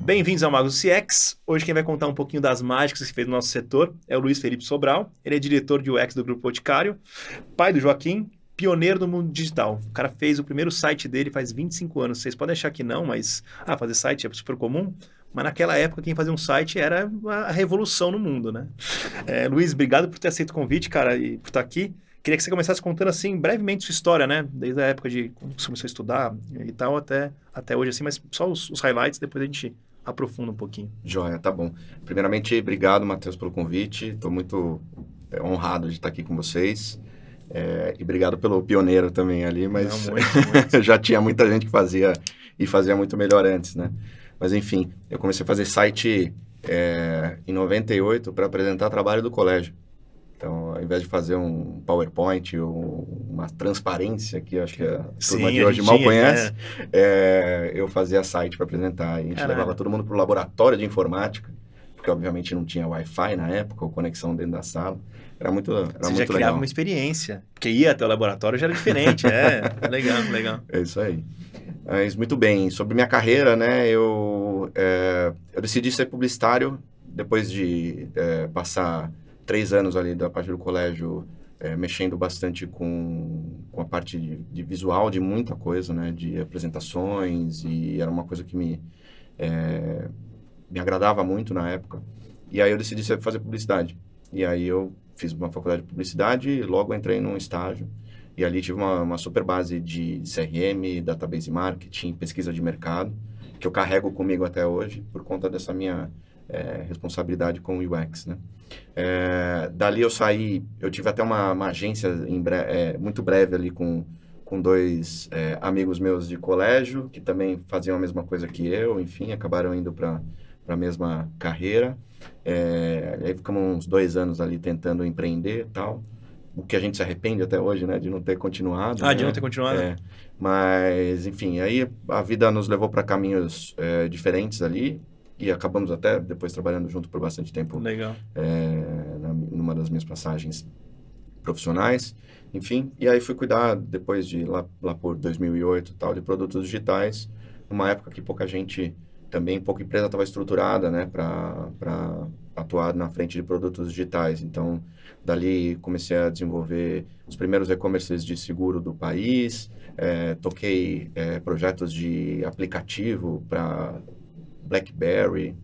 Bem-vindos ao Magos CX. Hoje quem vai contar um pouquinho das mágicas que fez no nosso setor é o Luiz Felipe Sobral. Ele é diretor de UX do Grupo Boticário, pai do Joaquim, pioneiro do mundo digital. O cara fez o primeiro site dele faz 25 anos. Vocês podem achar que não, mas fazer site é super comum. Mas naquela época quem fazia um site era a revolução no mundo, né? Luiz, obrigado por ter aceito o convite, cara, e por estar aqui. Queria que você começasse contando, assim, brevemente sua história, né? Desde a época de quando você começou a estudar e tal, até hoje, assim, mas só os highlights, depois a gente aprofunda um pouquinho. Joia, tá bom. Primeiramente, obrigado, Matheus, pelo convite. Estou muito honrado de estar aqui com vocês. E obrigado pelo pioneiro também ali, mas Não, muito. já tinha muita gente que fazia e fazia muito melhor antes, né? Mas enfim, eu comecei a fazer site em 98 para apresentar trabalho do colégio. Então, ao invés de fazer um PowerPoint ou uma transparência, que acho que a turma de hoje mal conhece, eu fazia site para apresentar. E a gente levava todo mundo para o laboratório de informática, porque obviamente não tinha Wi-Fi na época, ou conexão dentro da sala. Era muito legal. Você já criava uma experiência, porque ia até o laboratório já era diferente. Legal. É isso aí. Mas muito bem, sobre minha carreira, né, eu decidi ser publicitário depois de passar 3 anos ali da parte do colégio, mexendo bastante com a parte de visual de muita coisa, né? De apresentações, e era uma coisa que me agradava muito na época. E aí eu decidi fazer publicidade. E aí eu fiz uma faculdade de publicidade e logo entrei num estágio. E ali tive uma super base de CRM, database marketing, pesquisa de mercado, que eu carrego comigo até hoje por conta dessa minha responsabilidade com o UX, né? Dali eu saí, eu tive até uma agência muito breve ali com 2 amigos meus de colégio, que também faziam a mesma coisa que eu, enfim, acabaram indo para a mesma carreira. Aí ficamos uns 2 anos ali tentando empreender e tal, o que a gente se arrepende até hoje, né, de não ter continuado. De não ter continuado. Mas, enfim, aí a vida nos levou para caminhos diferentes ali, e acabamos até depois trabalhando junto por bastante tempo. Legal. Numa das minhas passagens profissionais, enfim. E aí fui cuidar, depois de lá por 2008 e tal, de produtos digitais, numa época que pouca empresa estava estruturada, né, para atuar na frente de produtos digitais. Então, dali comecei a desenvolver os primeiros e-commerces de seguro do país, toquei projetos de aplicativo para BlackBerry.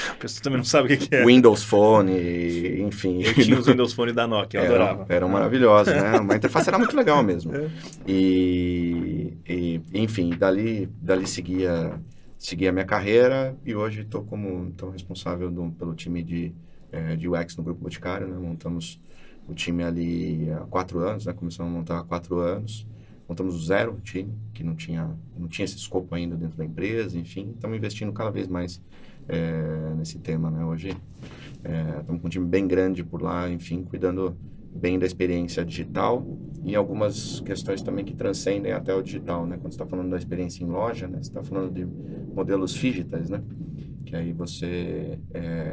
A pessoa também não sabe o que é. Windows Phone, enfim. Eu tinha os Windows Phone da Nokia, eu adorava. Eram maravilhosos, né? Uma interface era muito legal mesmo. E enfim, dali seguia a minha carreira, e hoje estou como responsável pelo time de UX no Grupo Boticário, né? Montamos o time ali há 4 anos, né? Começamos a montar há 4 anos. Montamos do zero o time, que não tinha esse escopo ainda dentro da empresa, enfim. Estamos investindo cada vez mais nesse tema, né? Hoje estamos com um time bem grande por lá, enfim, cuidando bem da experiência digital e algumas questões também que transcendem até o digital, né? Quando você está falando da experiência em loja, né? Você está falando de modelos digitais, né? Que aí você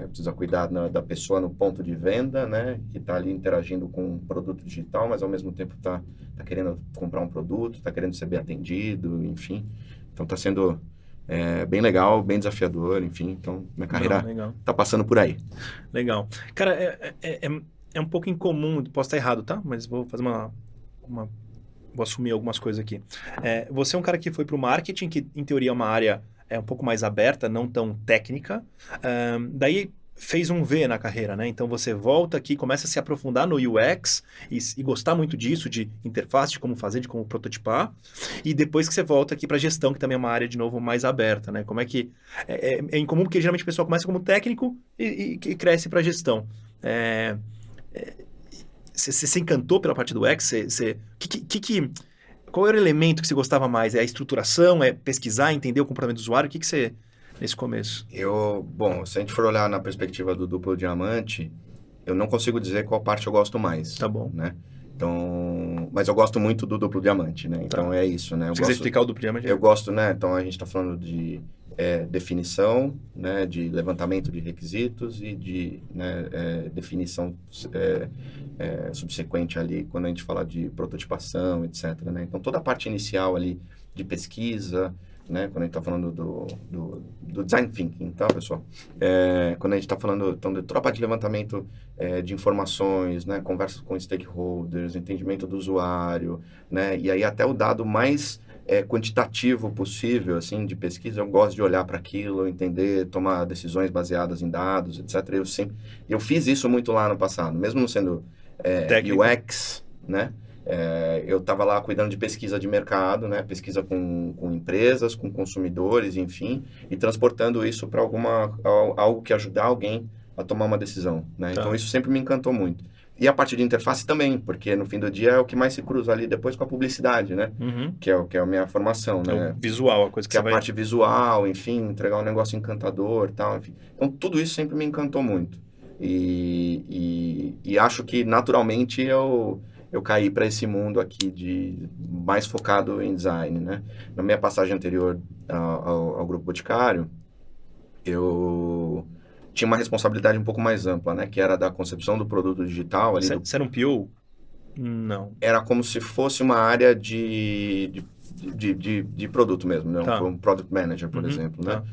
precisa cuidar da pessoa no ponto de venda, né? Que está ali interagindo com um produto digital, mas ao mesmo tempo está querendo comprar um produto, está querendo ser bem atendido, enfim. Então está sendo bem legal, bem desafiador, enfim. Então minha carreira está passando por aí. Legal. Cara, é um pouco incomum, posso estar errado, tá? Mas vou fazer vou assumir algumas coisas aqui. Você é um cara que foi para o marketing, que em teoria é uma área um pouco mais aberta, não tão técnica. Daí fez um V na carreira, né? Então você volta aqui, começa a se aprofundar no UX e gostar muito disso, de interface, de como fazer, de como prototipar. E depois que você volta aqui para gestão, que também é uma área, de novo, mais aberta, né? Como é que... É incomum, porque geralmente o pessoal começa como técnico e cresce para gestão. Você se encantou pela parte do UX? Qual era o elemento que você gostava mais? É a estruturação? É pesquisar, entender o comportamento do usuário? O que você... nesse começo? Bom, se a gente for olhar na perspectiva do duplo diamante, eu não consigo dizer qual parte eu gosto mais. Tá bom. Né? Então, mas eu gosto muito do duplo diamante, né? Então é isso, né? Você quiser explicar o duplo diamante? Eu gosto, né? Então a gente está falando de definição, né? De levantamento de requisitos e de definição subsequente ali, quando a gente fala de prototipação, etc. Né? Então toda a parte inicial ali de pesquisa, né? Quando a gente está falando do design thinking, tá, pessoal? Quando a gente está falando então, de toda a parte de levantamento de informações, né? Conversas com stakeholders, entendimento do usuário, né? E aí até o dado mais quantitativo possível, assim, de pesquisa, eu gosto de olhar para aquilo, entender, tomar decisões baseadas em dados, etc. Eu fiz isso muito lá no passado, mesmo não sendo UX, né? Eu estava lá cuidando de pesquisa de mercado, né? Pesquisa com empresas, com consumidores, enfim, e transportando isso para algo que ajudar alguém a tomar uma decisão, né? Tá. Então, isso sempre me encantou muito. E a parte de interface também, porque no fim do dia é o que mais se cruza ali depois com a publicidade, né? Uhum. Que é a minha formação, né? É o visual, a coisa que Que você a vai... parte visual, enfim, entregar um negócio encantador, tal, enfim. Então, tudo isso sempre me encantou muito. E acho que, naturalmente, eu caí para esse mundo aqui mais focado em design, né? Na minha passagem anterior ao Grupo Boticário, eu tinha uma responsabilidade um pouco mais ampla, né? Que era da concepção do produto digital. Ali Você era um PO? Não. Era como se fosse uma área de produto mesmo, né? Tá. Um product manager, por exemplo, né? Tá.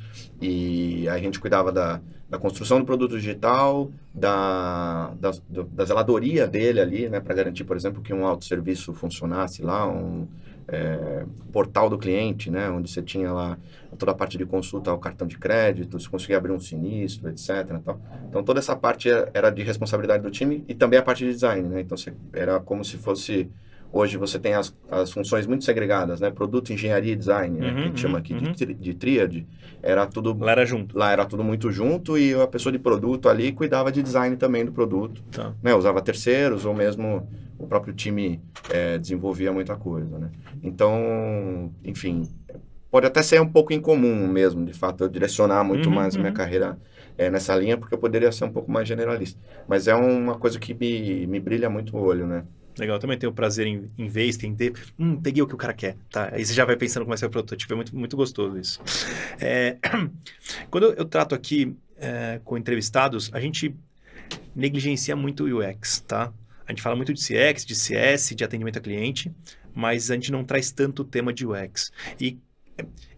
E a gente cuidava da construção do produto digital, da zeladoria dele ali, né? Para garantir, por exemplo, que um autosserviço funcionasse lá, um portal do cliente, né? Onde você tinha lá toda a parte de consulta ao cartão de crédito, você conseguia abrir um sinistro, etc. Então, toda essa parte era de responsabilidade do time e também a parte de design, né? Então, era como se fosse... Hoje você tem as funções muito segregadas, né? Produto, engenharia e design, né? Que a gente chama aqui de tríade. Era tudo... Lá era junto. Lá era tudo muito junto e a pessoa de produto ali cuidava de design também do produto. Tá. Né? Usava terceiros ou mesmo o próprio time desenvolvia muita coisa, né? Então, enfim, pode até ser um pouco incomum mesmo, de fato, eu direcionar muito mais a minha carreira nessa linha, porque eu poderia ser um pouco mais generalista. Mas é uma coisa que me brilha muito o olho, né? Legal, eu também tenho o prazer em ver, entender. Peguei o que o cara quer, tá? Aí você já vai pensando como vai ser o protótipo, é muito, muito gostoso isso. Quando eu trato aqui com entrevistados, a gente negligencia muito o UX, tá? A gente fala muito de CX, de CS, de atendimento a cliente, mas a gente não traz tanto o tema de UX. E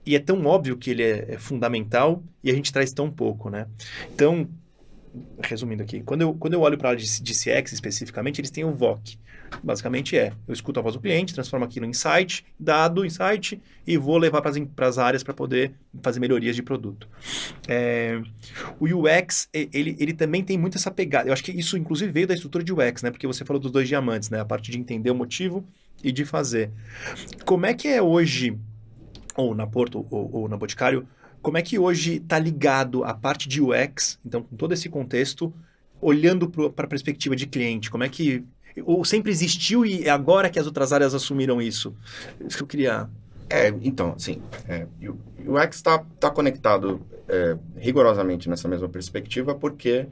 é tão óbvio que ele é fundamental e a gente traz tão pouco, né? Então, resumindo aqui, quando eu olho para a área de CX especificamente, eles têm o VOC. Basicamente eu escuto a voz do cliente, transformo aquilo em insight, e vou levar para as áreas para poder fazer melhorias de produto. O UX, ele também tem muito essa pegada. Eu acho que isso, inclusive, veio da estrutura de UX, né? Porque você falou dos 2 diamantes, né? A parte de entender o motivo e de fazer. Como é que é hoje, ou na Porto, ou na Boticário, como é que hoje está ligado a parte de UX, então, com todo esse contexto, olhando para a perspectiva de cliente? Como é que... Ou sempre existiu e é agora que as outras áreas assumiram isso? Isso que eu queria... Então, sim, o UX está conectado rigorosamente nessa mesma perspectiva porque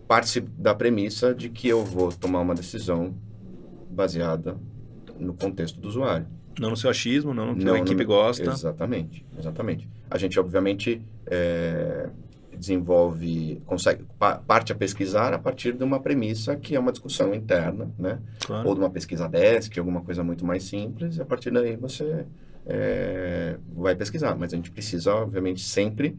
parte da premissa de que eu vou tomar uma decisão baseada no contexto do usuário. Não no seu achismo, não no que a equipe gosta. Exatamente. A gente, obviamente, parte a pesquisar a partir de uma premissa que é uma discussão interna, né? Claro. Ou de uma pesquisa desk, alguma coisa muito mais simples, e a partir daí você vai pesquisar. Mas a gente precisa, obviamente, sempre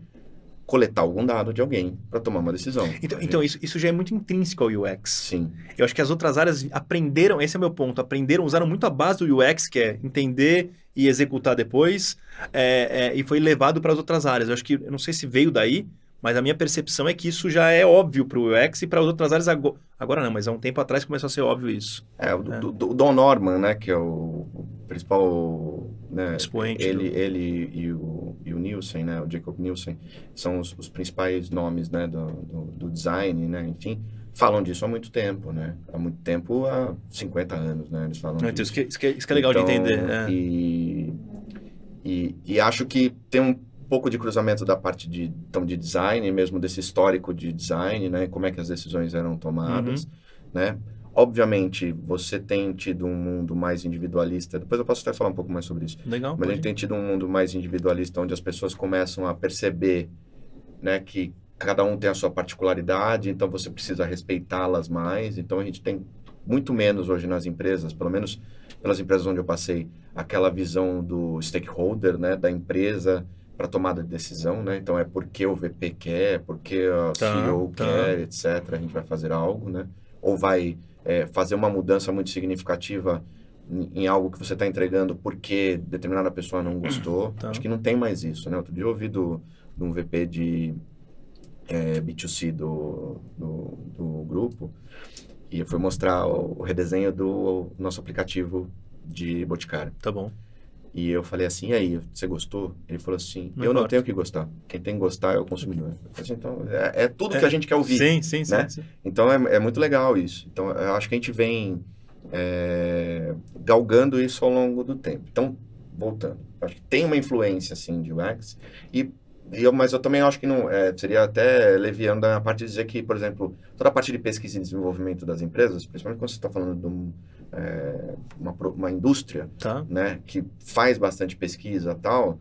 coletar algum dado de alguém para tomar uma decisão. Então isso já é muito intrínseco ao UX. Sim. Eu acho que as outras áreas aprenderam, esse é o meu ponto, usaram muito a base do UX, que é entender e executar depois, e foi levado para as outras áreas. Eu acho que, eu não sei se veio daí, mas a minha percepção é que isso já é óbvio para o UX e para as outras áreas agora não, mas há um tempo atrás começou a ser óbvio isso. O Don Norman, né, que é o principal, né, expoente. Ele e o Nielsen, né, o Jacob Nielsen, são os principais nomes, né, do design, né, enfim, falam disso há muito tempo, né, há 50 anos, né, eles falam disso. Isso que é legal então, de entender. E acho que tem um pouco de cruzamento da parte de design, mesmo desse histórico de design, né? Como é que as decisões eram tomadas, né? Obviamente, você tem tido um mundo mais individualista. Depois eu posso até falar um pouco mais sobre isso. Legal. Mas a gente tem tido um mundo mais individualista, onde as pessoas começam a perceber, né, que cada um tem a sua particularidade, então você precisa respeitá-las mais. Então a gente tem muito menos hoje nas empresas, pelo menos pelas empresas onde eu passei, aquela visão do stakeholder, né, da empresa para tomada de decisão, né? Então, é porque o VP quer, porque a CEO quer, etc. A gente vai fazer algo, né? Ou vai fazer uma mudança muito significativa em algo que você está entregando porque determinada pessoa não gostou. Acho que não tem mais isso, né? Outro dia eu ouvi de um VP de B2C do grupo e eu fui mostrar o redesenho do nosso aplicativo de Boticário. Tá bom. E eu falei assim, e aí, você gostou? Ele falou assim, eu não tenho que gostar. Quem tem que gostar é o consumidor. Eu falei assim, então, é tudo que a gente quer ouvir. Sim, né? sim. Então, é muito legal isso. Então, eu acho que a gente vem galgando isso ao longo do tempo. Então, voltando. Acho que tem uma influência, assim, de UX. Mas eu também acho que não seria até leviano da parte de dizer que, por exemplo, toda a parte de pesquisa e desenvolvimento das empresas, principalmente quando você está falando de uma indústria, né, que faz bastante pesquisa e tal,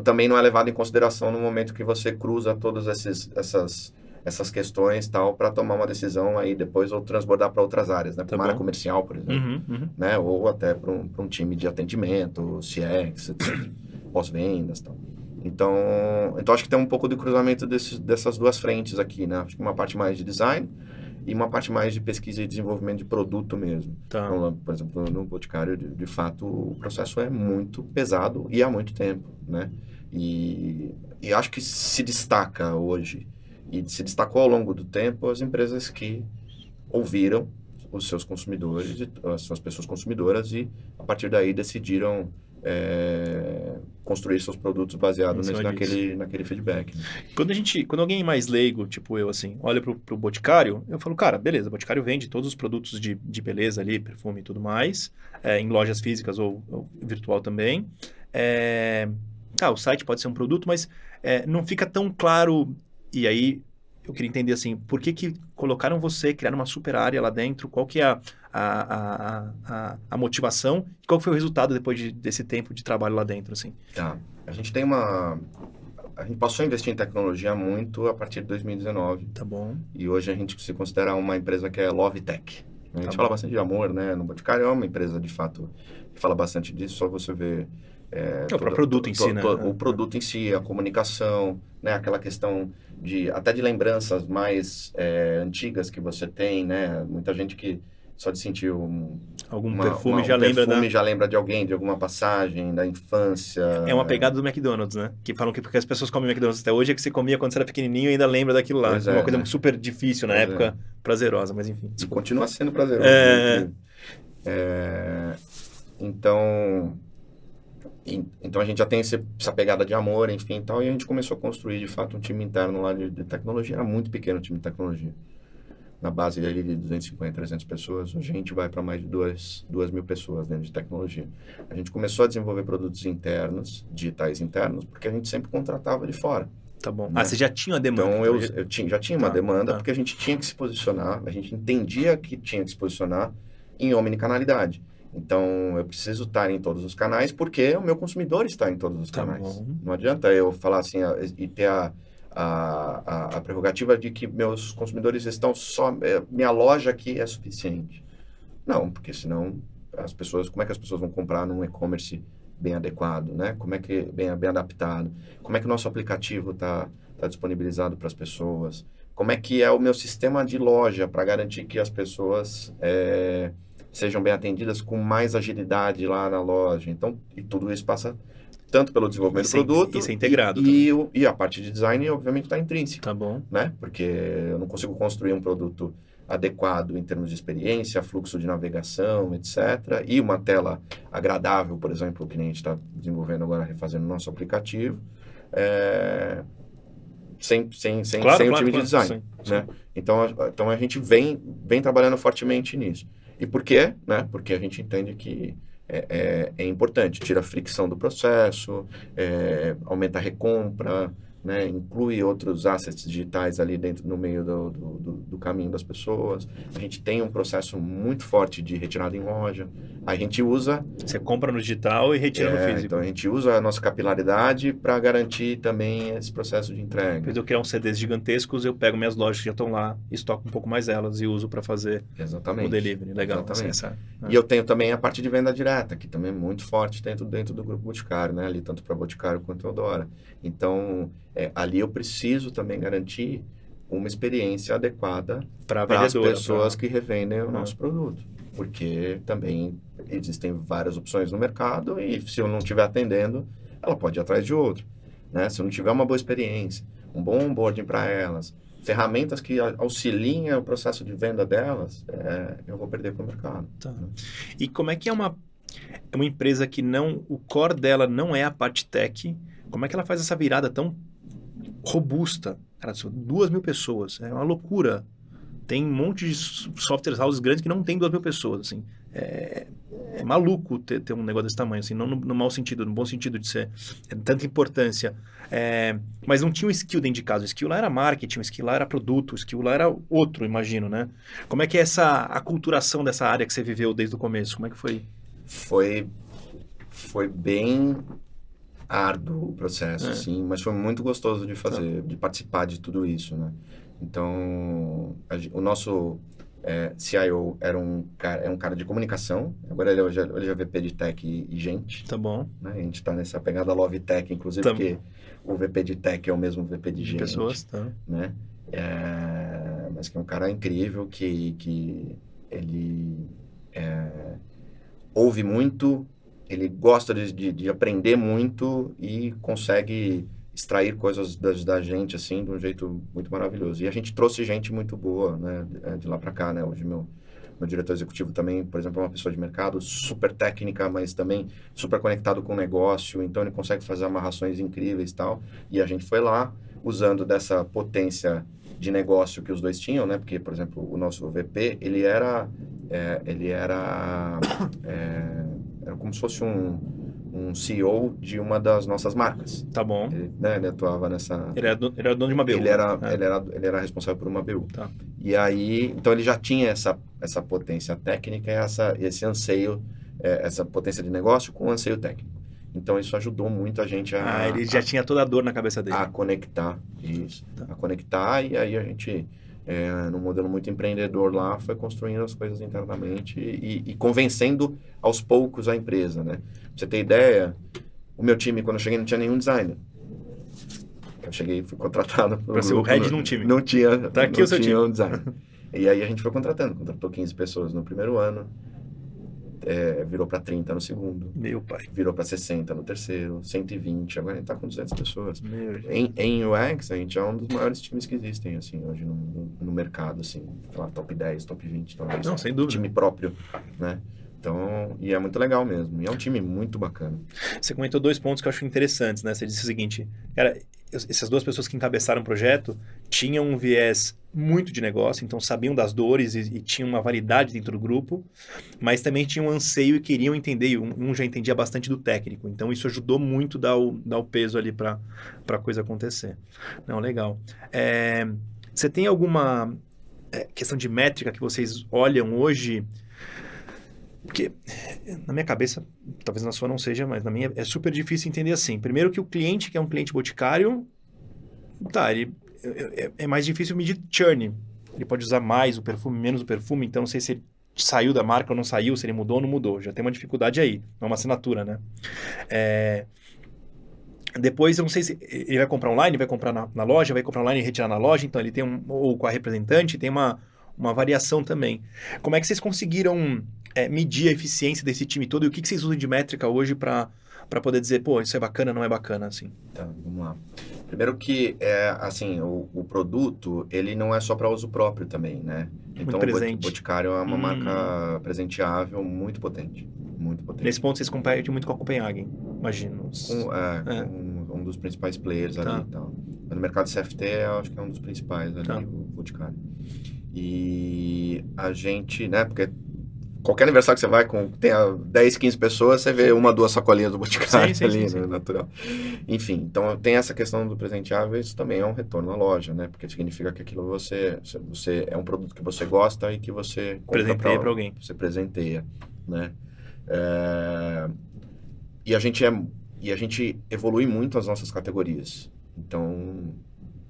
também não é levado em consideração no momento que você cruza todas essas questões tal para tomar uma decisão aí depois ou transbordar para outras áreas, né, para uma área comercial, por exemplo, né, ou até para um time de atendimento, CX, etc. Pós-vendas e tal. Então, acho que tem um pouco de cruzamento dessas duas frentes aqui, né? Acho que uma parte mais de design e uma parte mais de pesquisa e desenvolvimento de produto mesmo. Então, por exemplo, no Boticário, de fato, o processo é muito pesado e há muito tempo, né? E acho que se destaca hoje, e se destacou ao longo do tempo, as empresas que ouviram os seus consumidores, as suas pessoas consumidoras, e a partir daí decidiram construir seus produtos baseados naquele feedback. Né? Quando alguém mais leigo, tipo eu, assim, olha pro Boticário, eu falo, cara, beleza, o Boticário vende todos os produtos de beleza ali, perfume e tudo mais, em lojas físicas ou virtual também. O site pode ser um produto, mas não fica tão claro, e aí eu queria entender, assim, por que colocaram você, criaram uma super área lá dentro, qual que é a motivação e qual foi o resultado depois desse tempo de trabalho lá dentro, assim? A gente passou a investir em tecnologia muito a partir de 2019. Tá bom. E hoje a gente se considera uma empresa que é Love Tech. A gente fala bastante de amor, né? No Boticário é uma empresa, de fato, que fala bastante disso, só você ver... o próprio produto em si, né? O produto em si, a comunicação, né? Aquela questão até de lembranças mais antigas que você tem, né? Muita gente que só de sentir algum perfume já lembra de alguém, de alguma passagem da infância. É uma pegada do McDonald's, né? Que falam que porque as pessoas comem McDonald's até hoje é que você comia quando você era pequenininho e ainda lembra daquilo lá. Uma coisa super difícil na época, prazerosa, mas enfim. E continua sendo prazeroso. Então a gente já tem essa pegada de amor, enfim, tal, e a gente começou a construir, de fato, um time interno lá de tecnologia. Era muito pequeno o time de tecnologia. Na base ali de 250, 300 pessoas, hoje a gente vai para mais de 2.000 pessoas dentro de tecnologia. A gente começou a desenvolver produtos internos, digitais internos, porque a gente sempre contratava de fora. Tá bom. Né? Você já tinha uma demanda? Então, eu já tinha uma demanda, porque a gente tinha que se posicionar, a gente entendia que tinha que se posicionar em omnicanalidade. Então, eu preciso estar em todos os canais, porque o meu consumidor está em todos os canais. Bom. Não adianta eu falar assim e ter a prerrogativa de que meus consumidores estão só... minha loja aqui é suficiente. Não, porque senão como é que as pessoas vão comprar num e-commerce bem adequado, né? Como é que bem adaptado? Como é que o nosso aplicativo está disponibilizado para as pessoas? Como é que é o meu sistema de loja para garantir que as pessoas sejam bem atendidas com mais agilidade lá na loja? Então, e tudo isso passa tanto pelo desenvolvimento do produto... Isso é integrado. E a parte de design, obviamente, está intrínseca. Tá bom. Né? Porque eu não consigo construir um produto adequado em termos de experiência, fluxo de navegação, etc. E uma tela agradável, por exemplo, que nem a gente está desenvolvendo agora, refazendo o nosso aplicativo, sem o time de design. Sim. Né? Então, a gente vem trabalhando fortemente nisso. E por quê? Né? Porque a gente entende que é importante, tira a fricção do processo, aumenta a recompra, né? Inclui outros assets digitais ali dentro, no meio do caminho das pessoas. A gente tem um processo muito forte de retirada em loja. A gente usa... Você compra no digital e retira no físico. Então, a gente usa a nossa capilaridade para garantir também esse processo de entrega. Depois de eu criar uns CDs gigantescos, eu pego minhas lojas que já estão lá, estoco um pouco mais elas e uso para fazer o delivery. Legal. Exatamente. E eu tenho também a parte de venda direta, que também é muito forte dentro do grupo Boticário, né? Ali, tanto para Boticário quanto Eudora. Então, ali eu preciso também garantir uma experiência adequada para as pessoas que revendem o nosso produto. Porque também existem várias opções no mercado e se eu não estiver atendendo, ela pode ir atrás de outro, né? Se eu não tiver uma boa experiência, um bom onboarding para elas, ferramentas que auxiliem o processo de venda delas, eu vou perder para o mercado. Tá. E como é que é uma empresa que o core dela não é a parte tech, como é que ela faz essa virada tão robusta? Cara, são 2.000 pessoas, é uma loucura. Tem um monte de software houses grandes que não tem 2.000 pessoas, assim. É maluco ter um negócio desse tamanho, assim, não no mau sentido, no bom sentido de ser tanta importância. Mas não tinha um skill dentro de casa. O skill lá era marketing, o skill lá era produto, o skill lá era outro, imagino, né? Como é que é essa aculturação dessa área que você viveu desde o começo? Como é que foi? Foi bem árduo o processo, assim, mas foi muito gostoso de fazer, de participar de tudo isso, né? Então, o nosso CIO é um cara de comunicação, agora ele é VP de Tech e gente. Tá bom. Né? A gente está nessa pegada Love Tech, inclusive, porque o VP de Tech é o mesmo VP de gente. Pessoas, tá. Né? Mas que é um cara incrível, que ele ouve muito, ele gosta de aprender muito e consegue extrair coisas da gente, assim, de um jeito muito maravilhoso. E a gente trouxe gente muito boa, né, de lá para cá, né? Hoje meu diretor executivo também, por exemplo, é uma pessoa de mercado super técnica, mas também super conectado com o negócio, então ele consegue fazer amarrações incríveis e tal. E a gente foi lá, usando dessa potência de negócio que os dois tinham, né? Porque, por exemplo, o nosso VP, ele era como se fosse um CEO de uma das nossas marcas. Tá bom. Ele atuava nessa... Ele era dono de uma BU. Ele era responsável por uma BU. Tá. E aí, então ele já tinha essa potência técnica e esse anseio, essa potência de negócio com anseio técnico. Então isso ajudou muito a gente ele já tinha toda a dor na cabeça dele. A conectar, isso. Tá. A conectar, e aí a gente... num modelo muito empreendedor lá, foi construindo as coisas internamente e convencendo aos poucos a empresa, né? Pra você ter ideia, o meu time, quando eu cheguei, não tinha nenhum designer. Eu cheguei e fui contratado para ser o head de um time. Não tinha, tá aqui o seu time. Um designer. E aí a gente foi contratou 15 pessoas no primeiro ano, virou para 30 no segundo. Meu pai. Virou para 60 no terceiro, 120, agora a gente tá com 200 pessoas. Meu em UX, a gente é um dos maiores times que existem, assim, hoje no mercado, assim, sei lá, top 10, top 20, talvez. Não, sem dúvida. Time próprio, né? Então, e é muito legal mesmo. E é um time muito bacana. Você comentou 2 pontos que eu acho interessantes, né? Você disse o seguinte, cara, essas 2 pessoas que encabeçaram o projeto tinham um viés muito de negócio, então sabiam das dores e tinham uma validade dentro do grupo, mas também tinham um anseio e queriam entender, e um já entendia bastante do técnico, então isso ajudou muito a dar o peso ali para a coisa acontecer. Não, legal. Você tem alguma questão de métrica que vocês olham hoje? Porque na minha cabeça, talvez na sua não seja, mas na minha é super difícil entender assim. Primeiro que o cliente, que é um cliente boticário, é mais difícil medir churn. Ele pode usar mais o perfume, menos o perfume, então não sei se ele saiu da marca ou não saiu, se ele mudou ou não mudou. Já tem uma dificuldade aí, é uma assinatura, né? Depois, eu não sei se ele vai comprar online, vai comprar na loja, vai comprar online e retirar na loja, então ele tem ou com a representante, tem uma variação também. Como é que vocês conseguiram medir a eficiência desse time todo e o que vocês usam de métrica hoje para poder dizer, pô, isso é bacana, não é bacana, assim? Tá, vamos lá. Primeiro que, assim, o produto, ele não é só para uso próprio também, né? Então, o Boticário é uma marca presenteável muito potente. Muito potente. Nesse ponto, vocês competem muito com a Copenhagen, imagino. Um dos principais players ali e tal. Mas no mercado CFT, eu acho que é um dos principais ali, o Boticário. E a gente, né, porque qualquer aniversário que você vai, tenha 10, 15 pessoas, você vê uma, duas sacolinhas do Boticário Sim, ali, sim. né, natural. Enfim, então tem essa questão do presenteável, isso também é um retorno à loja, né? Porque significa que aquilo você é um produto que você gosta e que você compra Presenteia para alguém. você presenteia, né? É, e a gente evolui muito as nossas categorias. Então,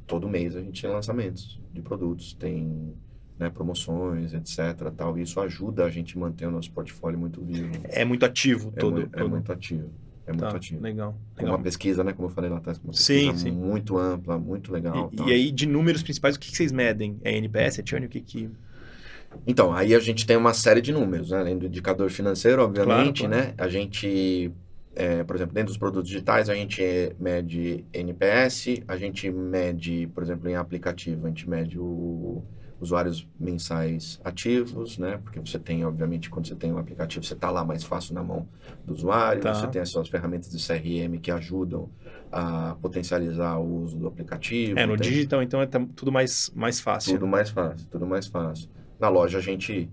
todo mês a gente tem lançamentos de produtos, tem, né, promoções, etc. Tal, e isso ajuda a gente a manter o nosso portfólio muito vivo. É muito ativo todo. É muito ativo. É muito ativo. Legal. Com uma pesquisa, né? Como eu falei lá atrás, uma pesquisa muito ampla, muito legal. E aí, de números principais, o que vocês medem? É NPS, é churn, o que... Então, aí a gente tem uma série de números, né? Além do indicador financeiro, obviamente, Claro. né? A gente, por exemplo, dentro dos produtos digitais, a gente mede NPS, a gente mede, por exemplo, em aplicativo, a gente mede usuários mensais ativos, né? Porque você tem, obviamente, quando você tem um aplicativo, você está lá mais fácil na mão do usuário, você tem as suas ferramentas de CRM que ajudam a potencializar o uso do aplicativo. No digital, então, é tudo mais fácil. Tudo mais fácil. Na loja, a gente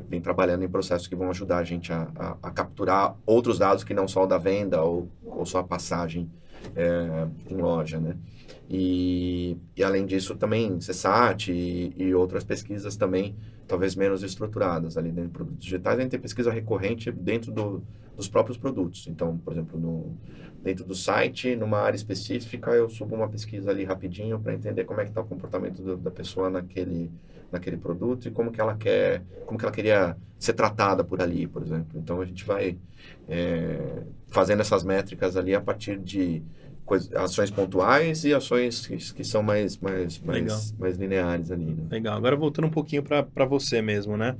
vem trabalhando em processos que vão ajudar a gente a capturar outros dados que não só o da venda ou só a passagem em loja, né? E além disso, também CSAT e outras pesquisas também, talvez menos estruturadas ali dentro de produtos digitais. A gente tem pesquisa recorrente dentro dos próprios produtos. Então, por exemplo, dentro do site, numa área específica, eu subo uma pesquisa ali rapidinho para entender como é que está o comportamento da pessoa naquele produto e como que ela queria ser tratada por ali, por exemplo. Então, a gente vai fazendo essas métricas ali a partir de ações pontuais e ações que são mais lineares ali, né? Legal. Agora, voltando um pouquinho para você mesmo, né?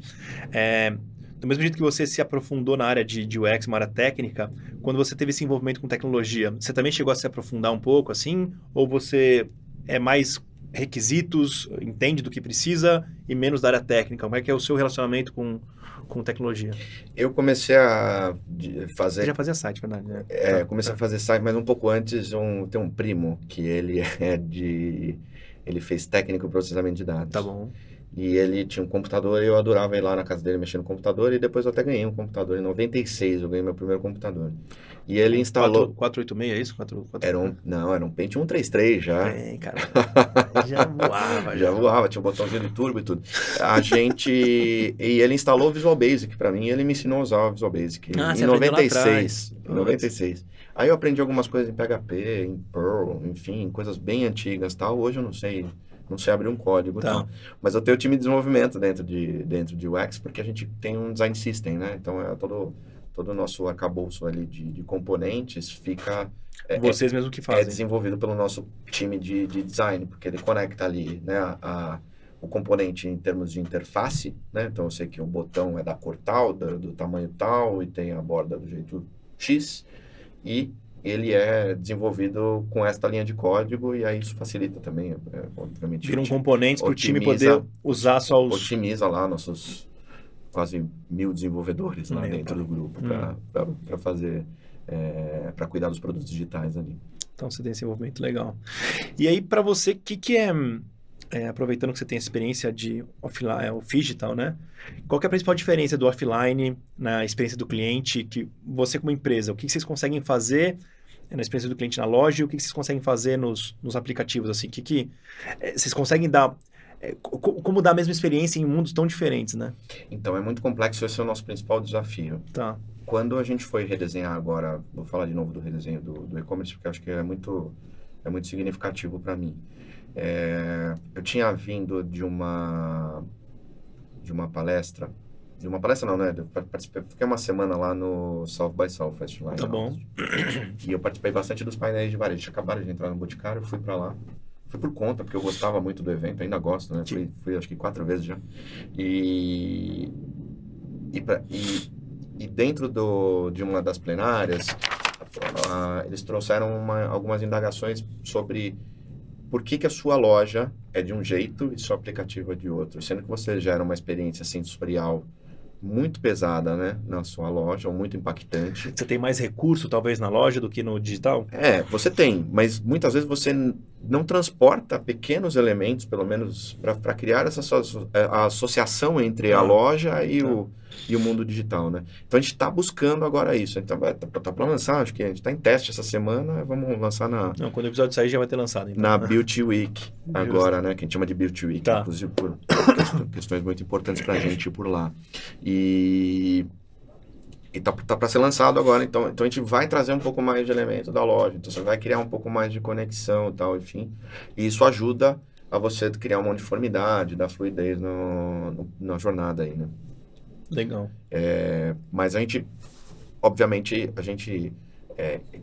Do mesmo jeito que você se aprofundou na área de UX, uma área técnica, quando você teve esse envolvimento com tecnologia, você também chegou a se aprofundar um pouco, assim? Ou você é mais requisitos, entende do que precisa e menos da área técnica? Como é que é o seu relacionamento com tecnologia? Eu comecei a fazer... Você já fazia site, verdade? Né? Comecei a fazer site, mas um pouco antes tem um primo que ele ele fez técnico em processamento de dados. Tá bom. E ele tinha um computador e eu adorava ir lá na casa dele mexer no computador e depois eu até ganhei um computador. Em 96 eu ganhei meu primeiro computador. E ele instalou... 486, é isso? Era um Pentium 133 já. Cara. Já voava. Já voava, tinha um botãozinho de turbo e tudo. E ele instalou o Visual Basic pra mim e ele me ensinou a usar o Visual Basic. Em 96. Em 96. Aí eu aprendi algumas coisas em PHP, em Perl, enfim, coisas bem antigas e tal. Hoje eu não sei abrir um código, tal. Mas eu tenho time de desenvolvimento dentro de UX, porque a gente tem um design system, né? Então, todo o nosso arcabouço ali de componentes fica... Vocês mesmo que fazem. É desenvolvido pelo nosso time de design, porque ele conecta ali, né, o componente em termos de interface, né? Então, eu sei que o botão é da cor tal, do tamanho tal, e tem a borda do jeito X, e ele é desenvolvido com esta linha de código e aí isso facilita também, obviamente. Viram componentes para o time poder usar só os... Otimiza lá nossos quase 1.000 desenvolvedores lá dentro do grupo para fazer, para cuidar dos produtos digitais ali. Então, você tem esse envolvimento legal. E aí, para você, o que é, aproveitando que você tem a experiência de offline, o digital, né? Qual que é a principal diferença do offline na experiência do cliente? Que você, como empresa, o que vocês conseguem fazer na experiência do cliente na loja e o que vocês conseguem fazer nos aplicativos? Assim, vocês conseguem dar... como dar a mesma experiência em mundos tão diferentes, né? Então, é muito complexo. Esse é o nosso principal desafio. Tá. Quando a gente foi redesenhar agora, vou falar de novo do redesenho do e-commerce, porque eu acho que é muito significativo para mim. Eu tinha vindo de uma palestra, não, né? Fiquei uma semana lá no South by Southwest. Lá tá bom. E eu participei bastante dos painéis de varejo. Acabaram de entrar no Boticário, eu fui para lá. Fui por conta, porque eu gostava muito do evento, ainda gosto, né? Fui acho que 4 vezes já. E dentro de uma das plenárias, eles trouxeram algumas indagações sobre por que a sua loja é de um jeito e seu aplicativo é de outro, sendo que você gera uma experiência sensorial muito pesada, né, na sua loja, ou muito impactante. Você tem mais recurso, talvez, na loja do que no digital? Você tem, mas muitas vezes você não transporta pequenos elementos, pelo menos, para criar a associação entre a loja e o mundo digital, né? Então, a gente está buscando agora isso. Então, tá para lançar, acho que a gente está em teste essa semana, vamos lançar Não, quando o episódio sair já vai ter lançado. Então. Na Beauty Week, agora, né? Que a gente chama de Beauty Week, inclusive por questões muito importantes para a gente por lá. E tá para ser lançado agora, então a gente vai trazer um pouco mais de elemento da loja, então você vai criar um pouco mais de conexão e tal, enfim. E isso ajuda a você criar uma uniformidade, dar fluidez na jornada aí, né? Legal. Mas a gente, obviamente,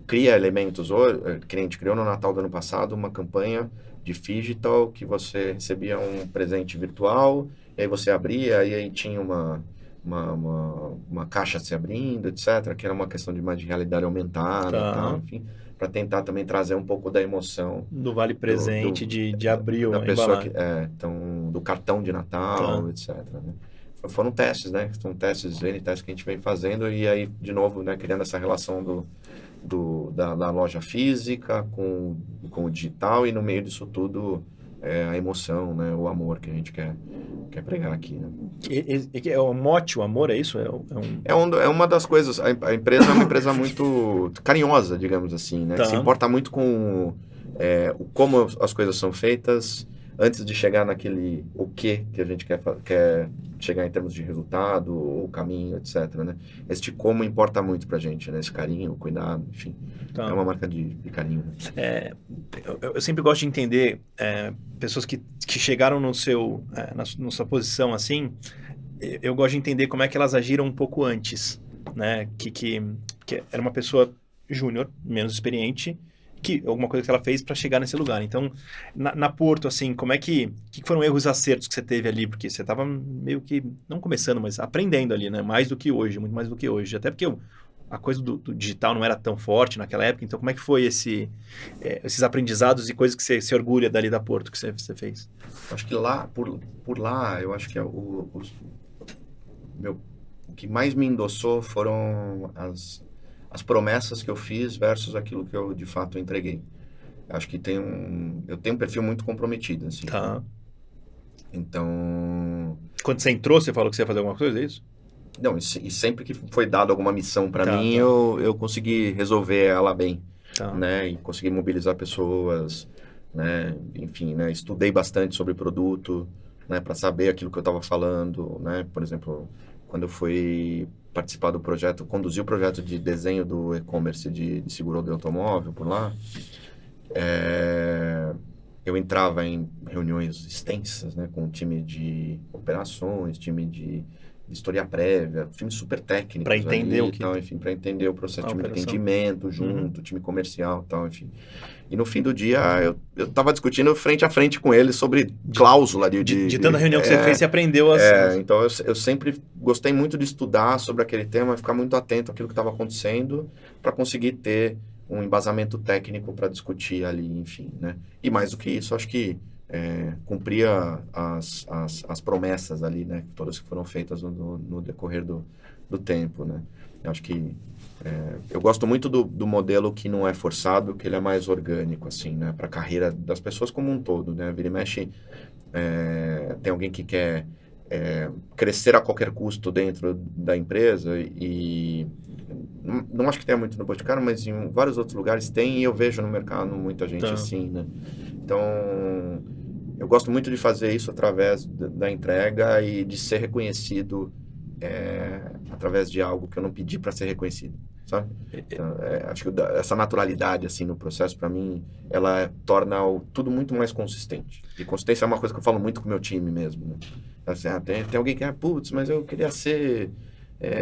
cria elementos hoje, que a gente criou no Natal do ano passado uma campanha de Phygital, que você recebia um presente virtual, e aí você abria, e aí tinha uma caixa se abrindo, etc., que era uma questão de realidade aumentada, tal, enfim, para tentar também trazer um pouco da emoção do vale presente de abrir da pessoa então, do cartão de Natal, etc., né? Foram testes, né? São testes que a gente vem fazendo, e aí, de novo, né, criando essa relação da loja física com o digital, e no meio disso tudo a emoção, né? O amor que a gente quer pregar aqui, né? É o mote, o amor, é isso? É uma das coisas. A empresa é uma empresa muito carinhosa, digamos assim, né? Que se importa muito com como as coisas são feitas antes de chegar naquele o que a gente quer chegar em termos de resultado, ou caminho, etc, né? Este como importa muito pra gente, né? Esse carinho, o cuidado, enfim. É uma marca de carinho, né? Eu sempre gosto de entender pessoas que chegaram na sua posição assim, eu gosto de entender como é que elas agiram um pouco antes, né? Que era uma pessoa júnior, menos experiente, alguma coisa que ela fez para chegar nesse lugar. Então, na Porto, assim, como é que foram erros e acertos que você teve ali? Porque você estava meio que, não começando, mas aprendendo ali, né? Mais do que hoje, muito mais do que hoje. Até porque a coisa do digital não era tão forte naquela época. Então, como é que foi esses aprendizados e coisas que você se orgulha dali da Porto que você fez? Acho que lá, por lá, eu acho que o que mais me endossou foram as promessas que eu fiz versus aquilo que eu, de fato, entreguei. Acho que eu tenho um perfil muito comprometido, assim. Tá. Então... Quando você entrou, você falou que você ia fazer alguma coisa, é isso? Não, e sempre que foi dado alguma missão para mim, eu consegui resolver ela bem, né? E consegui mobilizar pessoas, né? Enfim, né? Estudei bastante sobre produto, né? Para saber aquilo que eu estava falando, né? Por exemplo, quando eu fui participar do projeto, conduzir o projeto de desenho do e-commerce de seguro de automóvel por lá, eu entrava em reuniões extensas, né, com um time de operações, time de história prévia, time super técnico para entender o que tal, enfim, para entender o processo, time de atendimento junto, time comercial, tal, enfim. E no fim do dia eu estava discutindo frente a frente com ele sobre cláusula de tanta reunião que você fez, você aprendeu então eu sempre gostei muito de estudar sobre aquele tema, ficar muito atento àquilo que estava acontecendo para conseguir ter um embasamento técnico para discutir ali, enfim, né? E mais do que isso, acho que cumpria as promessas ali, né? Todas que foram feitas no decorrer do tempo, né? Eu acho que eu gosto muito do modelo que não é forçado, que ele é mais orgânico, assim, né? Para a carreira das pessoas como um todo, né? Vira e mexe, tem alguém que quer crescer a qualquer custo dentro da empresa e não acho que tenha muito no Boticário, mas em vários outros lugares tem, e eu vejo no mercado muita gente assim, né? Então, eu gosto muito de fazer isso através da entrega e de ser reconhecido através de algo que eu não pedi para ser reconhecido, sabe? Então, acho que essa naturalidade assim no processo, para mim, ela torna tudo muito mais consistente. E consistência é uma coisa que eu falo muito com o meu time mesmo, né? Assim, tem alguém que putz, mas eu queria ser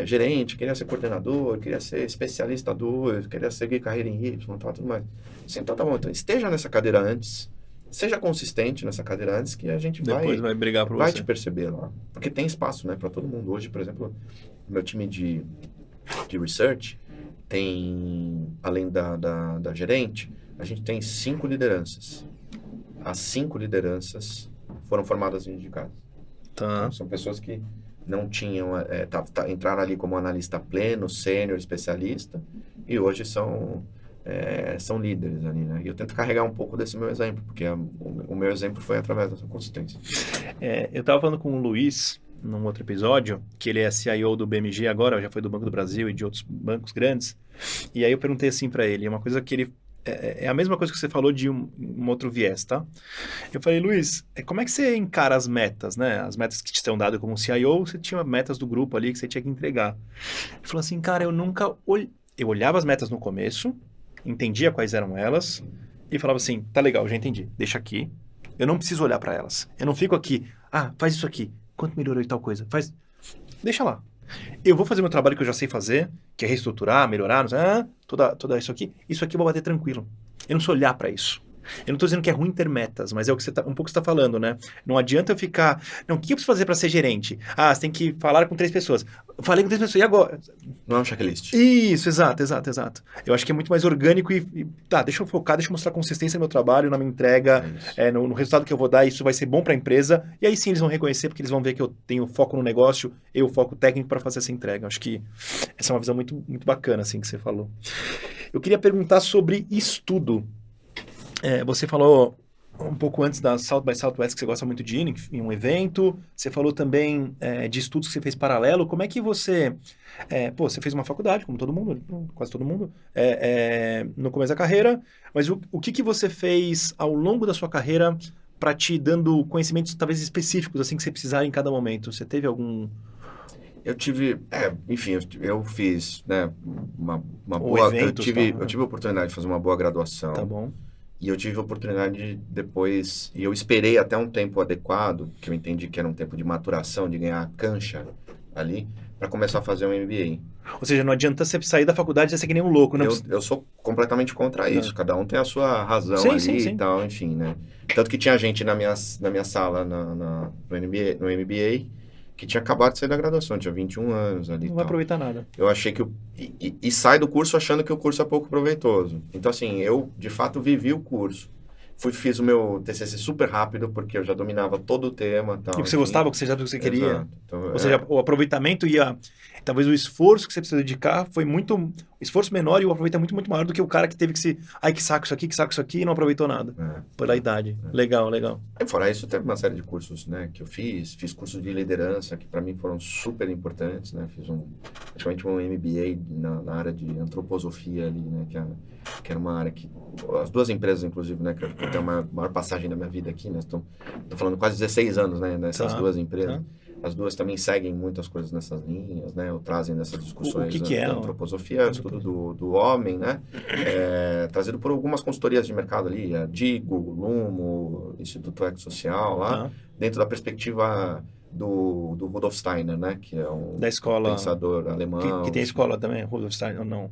gerente, queria ser coordenador, queria ser especialista 2, queria seguir carreira em Y, tal, tudo mais. Assim, então tá bom, então esteja nessa cadeira antes, seja consistente nessa cadeira antes, que a gente depois vai brigar por vai você. Te perceber lá. Porque tem espaço, né, para todo mundo. Hoje, por exemplo, meu time de research tem, além da gerente, a gente tem 5 lideranças. As 5 lideranças foram formadas em indicados. Então, são pessoas que não tinham, entraram ali como analista pleno, sênior, especialista, e hoje são são líderes ali, né? E eu tento carregar um pouco desse meu exemplo, porque o meu exemplo foi através dessa consistência. Eu estava falando com o Luiz, num outro episódio, que ele é CIO do BMG agora, já foi do Banco do Brasil e de outros bancos grandes, e aí eu perguntei assim para ele, uma coisa que ele... É a mesma coisa que você falou de um outro viés, tá? Eu falei, Luiz, como é que você encara as metas, né? As metas que te são dadas como CIO, você tinha metas do grupo ali que você tinha que entregar. Ele falou assim, cara, eu nunca... Eu olhava as metas no começo, entendia quais eram elas, e falava assim, tá legal, já entendi, deixa aqui. Eu não preciso olhar para elas. Eu não fico aqui, faz isso aqui. Quanto melhorou e tal coisa? Deixa lá. Eu vou fazer meu trabalho que eu já sei fazer, que é reestruturar, melhorar, toda isso aqui. Isso aqui eu vou bater tranquilo. Eu não preciso olhar para isso. Eu não estou dizendo que é ruim ter metas, mas é o que um pouco você está falando, né? Não adianta eu ficar... Não, o que eu preciso fazer para ser gerente? Você tem que falar com 3 pessoas. Falei com 3 pessoas, e agora? Não é um checklist. Isso, exato. Eu acho que é muito mais orgânico deixa eu focar, deixa eu mostrar consistência no meu trabalho, na minha entrega, no resultado que eu vou dar, isso vai ser bom para a empresa, e aí sim eles vão reconhecer, porque eles vão ver que eu tenho foco no negócio, eu foco técnico para fazer essa entrega. Acho que essa é uma visão muito, muito bacana, assim, que você falou. Eu queria perguntar sobre estudo. Você falou um pouco antes da South by Southwest que você gosta muito de ir em um evento. Você falou também de estudos que você fez paralelo. Como é que você... você fez uma faculdade, como todo mundo, quase todo mundo, no começo da carreira. Mas o que você fez ao longo da sua carreira para te dando conhecimentos talvez específicos, assim, que você precisar em cada momento? Você teve algum... Eu tive, enfim, eu fiz, né, uma Ou boa... eventos, eu tive a oportunidade de fazer uma boa graduação. Tá bom. E eu tive a oportunidade depois, e eu esperei até um tempo adequado, que eu entendi que era um tempo de maturação, de ganhar cancha ali, para começar a fazer um MBA. Ou seja, não adianta você sair da faculdade e ser que nem um louco. Não Eu sou completamente contra isso, cada um tem a sua razão sim, ali sim. e tal, enfim, né? Tanto que tinha gente na minha sala no MBA que tinha acabado de sair da graduação, tinha 21 anos ali. Não vai aproveitar nada. Eu achei que... E sai do curso achando que o curso é pouco proveitoso. Então, assim, eu, de fato, vivi o curso. Fiz o meu TCC super rápido, porque eu já dominava todo o tema. Tal, e você gostava, que você já sabia o que você queria. Exato. Então, ou seja, o aproveitamento talvez o esforço que você precisa dedicar foi muito... Esforço menor e o aproveitamento muito maior do que o cara que teve que se... que saco isso aqui e não aproveitou nada. Pela idade. Legal. E fora isso, teve uma série de cursos, né, que eu fiz. Fiz cursos de liderança, que para mim foram super importantes, né. Fiz praticamente um MBA na área de antroposofia ali, né, que era uma área que... As 2 empresas, inclusive, né, que eu tenho a maior passagem da minha vida aqui, né. Tô falando quase 16 anos, né, nessas 2 empresas. As 2 também seguem muitas coisas nessas linhas, né? Ou trazem nessas discussões o que é da antroposofia, estudo do homem, né? Trazido por algumas consultorias de mercado ali, a Digo, Lumo, Instituto Eco-Social, lá, dentro da perspectiva do Rudolf Steiner, né? Que é um pensador alemão. Que tem a escola também, Rudolf Steiner, ou não?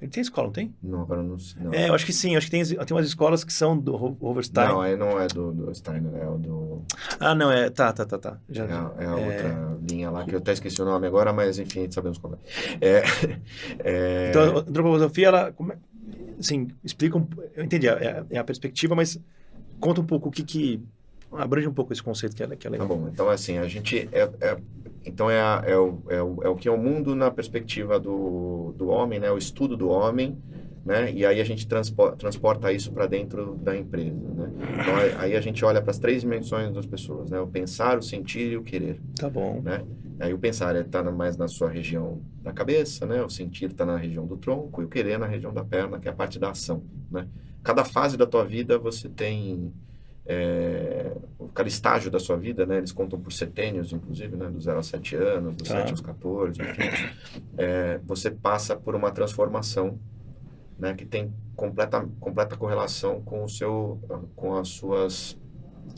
Ele tem escola, não tem? Não, agora não sei. Não. Eu acho que sim. Acho que tem umas escolas que são do Rudolf Steiner. Não, aí não é do Steiner, é o do... não, tá. É a outra linha lá, que eu até esqueci o nome agora, mas enfim, sabemos qual é. Então, a antroposofia, ela... Assim, explica eu entendi, é a perspectiva, mas conta um pouco o que abrange um pouco esse conceito que é legal. Tá bom, então assim, a gente... Então é o que é o mundo na perspectiva do homem, né? O estudo do homem, né? E aí a gente transporta isso para dentro da empresa, né? Então aí a gente olha para as 3 dimensões das pessoas, né? O pensar, o sentir e o querer. Tá bom. Né? Aí o pensar está mais na sua região da cabeça, né? O sentir está na região do tronco e o querer na região da perna, que é a parte da ação, né? Cada fase da tua vida você tem... cada estágio da sua vida, né, eles contam por setênios, inclusive, né, do 0 a 7 anos, do 7 aos 14, enfim, você passa por uma transformação, né, que tem completa correlação com as suas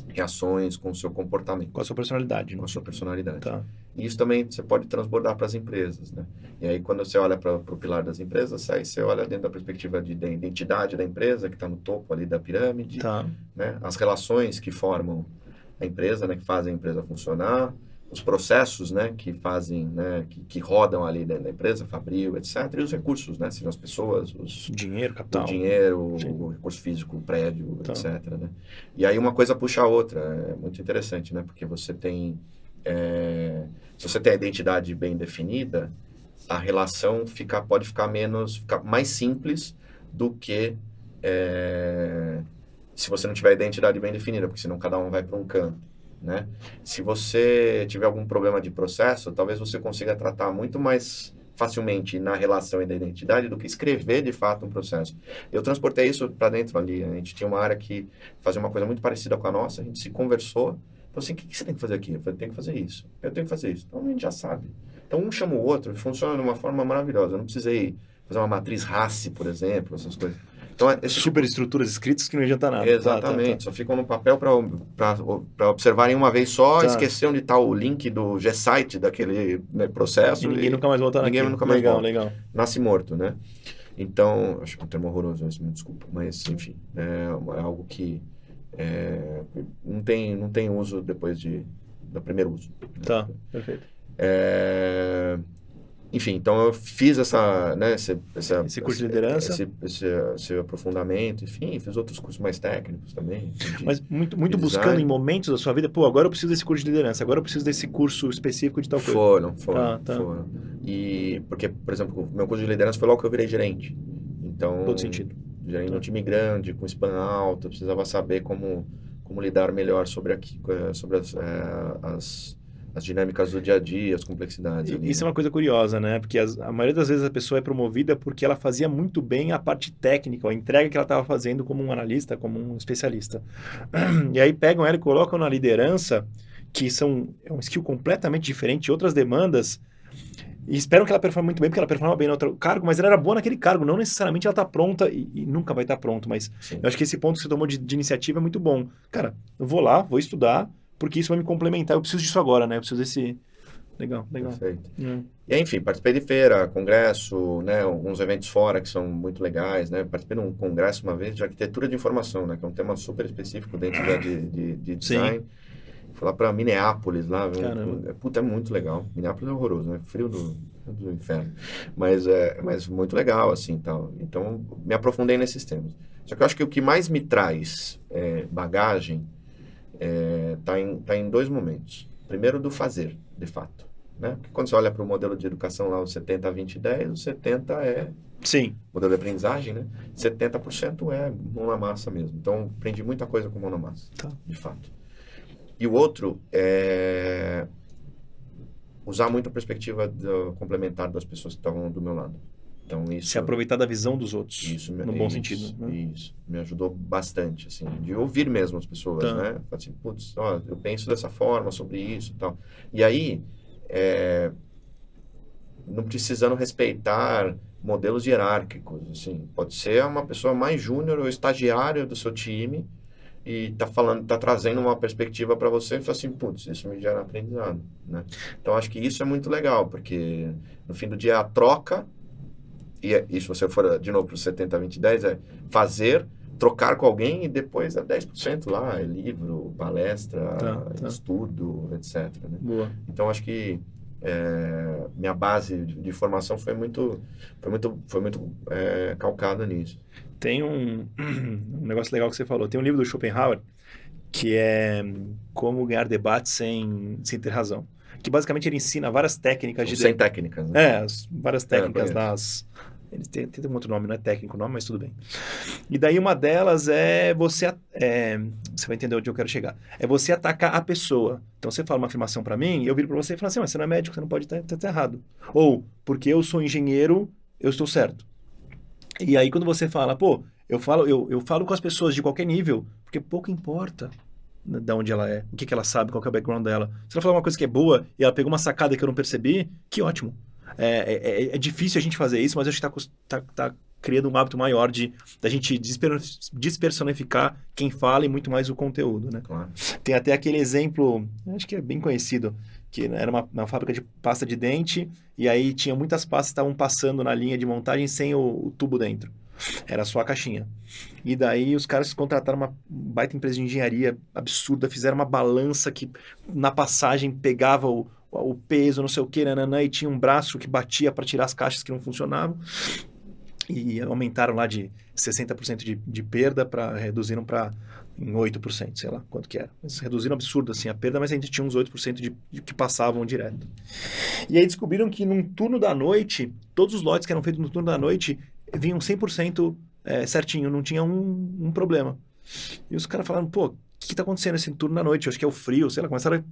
reações, com o seu comportamento. Com a sua personalidade. Com a sua personalidade. Tá. E isso também você pode transbordar para as empresas, né? E aí, quando você olha para o pilar das empresas, aí você olha dentro da perspectiva da identidade da empresa, que está no topo ali da pirâmide, né? As relações que formam a empresa, né? Que fazem a empresa funcionar, os processos, né? Que fazem, né? Que rodam ali dentro da empresa, fabril, etc. E os recursos, né? Sejam as pessoas, dinheiro, capital. O dinheiro, o recurso físico, o prédio, etc. Né? E aí uma coisa puxa a outra. É muito interessante, né? Porque você tem... se você tem a identidade bem definida, a relação pode ficar mais simples do que se você não tiver a identidade bem definida, porque senão cada um vai para um canto, né? Se você tiver algum problema de processo, talvez você consiga tratar muito mais facilmente na relação e da identidade do que escrever de fato um processo. Eu transportei isso para dentro ali. A gente tinha uma área que fazia uma coisa muito parecida com a nossa, a gente se conversou, falou assim, o que você tem que fazer aqui? Eu falei, tem que fazer isso. Eu tenho que fazer isso. Então a gente já sabe. Então um chama o outro, funciona de uma forma maravilhosa. Eu não precisei fazer uma matriz RACI, por exemplo, essas coisas. Então, superestruturas escritas que não adianta nada. Exatamente, só ficam no papel para observarem uma vez só, esquecer onde está o link do G-Site daquele processo. E ninguém nunca mais volta naquilo. Ninguém nunca mais volta. Legal. Nasce morto, né? Então, acho que é um termo horroroso, me desculpa, mas enfim, é algo que não tem uso depois do primeiro uso. Tá, perfeito. Enfim, então eu fiz esse curso de liderança, esse aprofundamento, enfim, fiz outros cursos mais técnicos também. Mas muito buscando em momentos da sua vida, agora eu preciso desse curso de liderança, agora eu preciso desse curso específico de tal coisa. Foram. E porque, por exemplo, o meu curso de liderança foi logo que eu virei gerente. Então, todo sentido. Gerente de um time grande, com spam alto, eu precisava saber como lidar melhor sobre as dinâmicas do dia a dia, as complexidades. Isso é uma coisa curiosa, né? Porque a maioria das vezes a pessoa é promovida porque ela fazia muito bem a parte técnica, a entrega que ela estava fazendo como um analista, como um especialista. E aí pegam ela e colocam na liderança, que é um skill completamente diferente de outras demandas, e esperam que ela performe muito bem, porque ela performa bem no outro cargo, mas ela era boa naquele cargo, não necessariamente ela está pronta, e nunca vai estar pronto, mas sim. Eu acho que esse ponto que você tomou de iniciativa é muito bom. Cara, eu vou lá, vou estudar, porque isso vai me complementar, eu preciso disso agora, né? Eu preciso desse... Legal. Perfeito. E enfim, participei de feira, congresso, né? Alguns eventos fora que são muito legais, né? Participei de um congresso uma vez de arquitetura de informação, né? Que é um tema super específico dentro de design. Sim. Fui lá para Minneapolis, lá. É muito legal. Minneapolis é horroroso, né? Frio do inferno. Mas muito legal, assim, tal. Então, me aprofundei nesses temas. Só que eu acho que o que mais me traz bagagem tá em dois momentos. Primeiro, do fazer, de fato. Né? Porque quando você olha para o modelo de educação lá, o 70, 20, 10, o 70 é... Sim. Modelo de aprendizagem, né? 70% é mão na massa mesmo. Então, aprendi muita coisa com mão na massa, de fato. E o outro é usar muito a perspectiva complementar das pessoas que estavam do meu lado. Então, isso... Se aproveitar da visão dos outros, no bom sentido. Né? Isso, me ajudou bastante, assim, de ouvir mesmo as pessoas, né? Assim, putz, eu penso dessa forma sobre isso e tal. E aí, não precisando respeitar modelos hierárquicos, assim. Pode ser uma pessoa mais júnior ou estagiária do seu time e tá trazendo uma perspectiva para você e fala assim, putz, isso me gera aprendizado, né? Então, acho que isso é muito legal, porque no fim do dia a troca... E se você for de novo para o 70, 20, 10, é fazer, trocar com alguém e depois é 10% lá, é livro, palestra, estudo, etc. Né? Boa. Então, acho que minha base de formação foi muito calcada nisso. Tem um negócio legal que você falou. Tem um livro do Schopenhauer que é Como Ganhar Debates Sem Ter Razão. Que basicamente ele ensina várias técnicas de... 100 técnicas, né? Várias técnicas das... Ele tem um outro nome, não é técnico o nome, mas tudo bem. E daí uma delas é você vai entender onde eu quero chegar. É você atacar a pessoa. Então você fala uma afirmação para mim, eu viro para você e falo assim, mas você não é médico, você não pode estar errado. Ou, porque eu sou engenheiro, eu estou certo. E aí quando você fala, eu falo com as pessoas de qualquer nível, porque pouco importa de onde ela é, o que ela sabe, qual que é o background dela. Se ela falar uma coisa que é boa e ela pegou uma sacada que eu não percebi, que ótimo. É difícil a gente fazer isso, mas eu acho que tá criando um hábito maior da gente despersonificar quem fala e muito mais o conteúdo, né? Claro. Tem até aquele exemplo, acho que é bem conhecido, que era uma fábrica de pasta de dente e aí tinha muitas pastas que estavam passando na linha de montagem sem o tubo dentro. Era só a caixinha. E daí os caras contrataram uma baita empresa de engenharia absurda, fizeram uma balança que na passagem pegava o peso, não sei o que, e tinha um braço que batia para tirar as caixas que não funcionavam. E aumentaram lá de 60% de perda, reduziram para em 8%, sei lá quanto que era. Eles reduziram absurdo assim a perda, mas ainda tinha uns 8% de que passavam direto. E aí descobriram que num turno da noite, todos os lotes que eram feitos no turno da noite vinham 100% certinho, não tinha um problema. E os caras falaram, pô, o que tá acontecendo esse turno da noite? Eu acho que é o frio, sei lá, começaram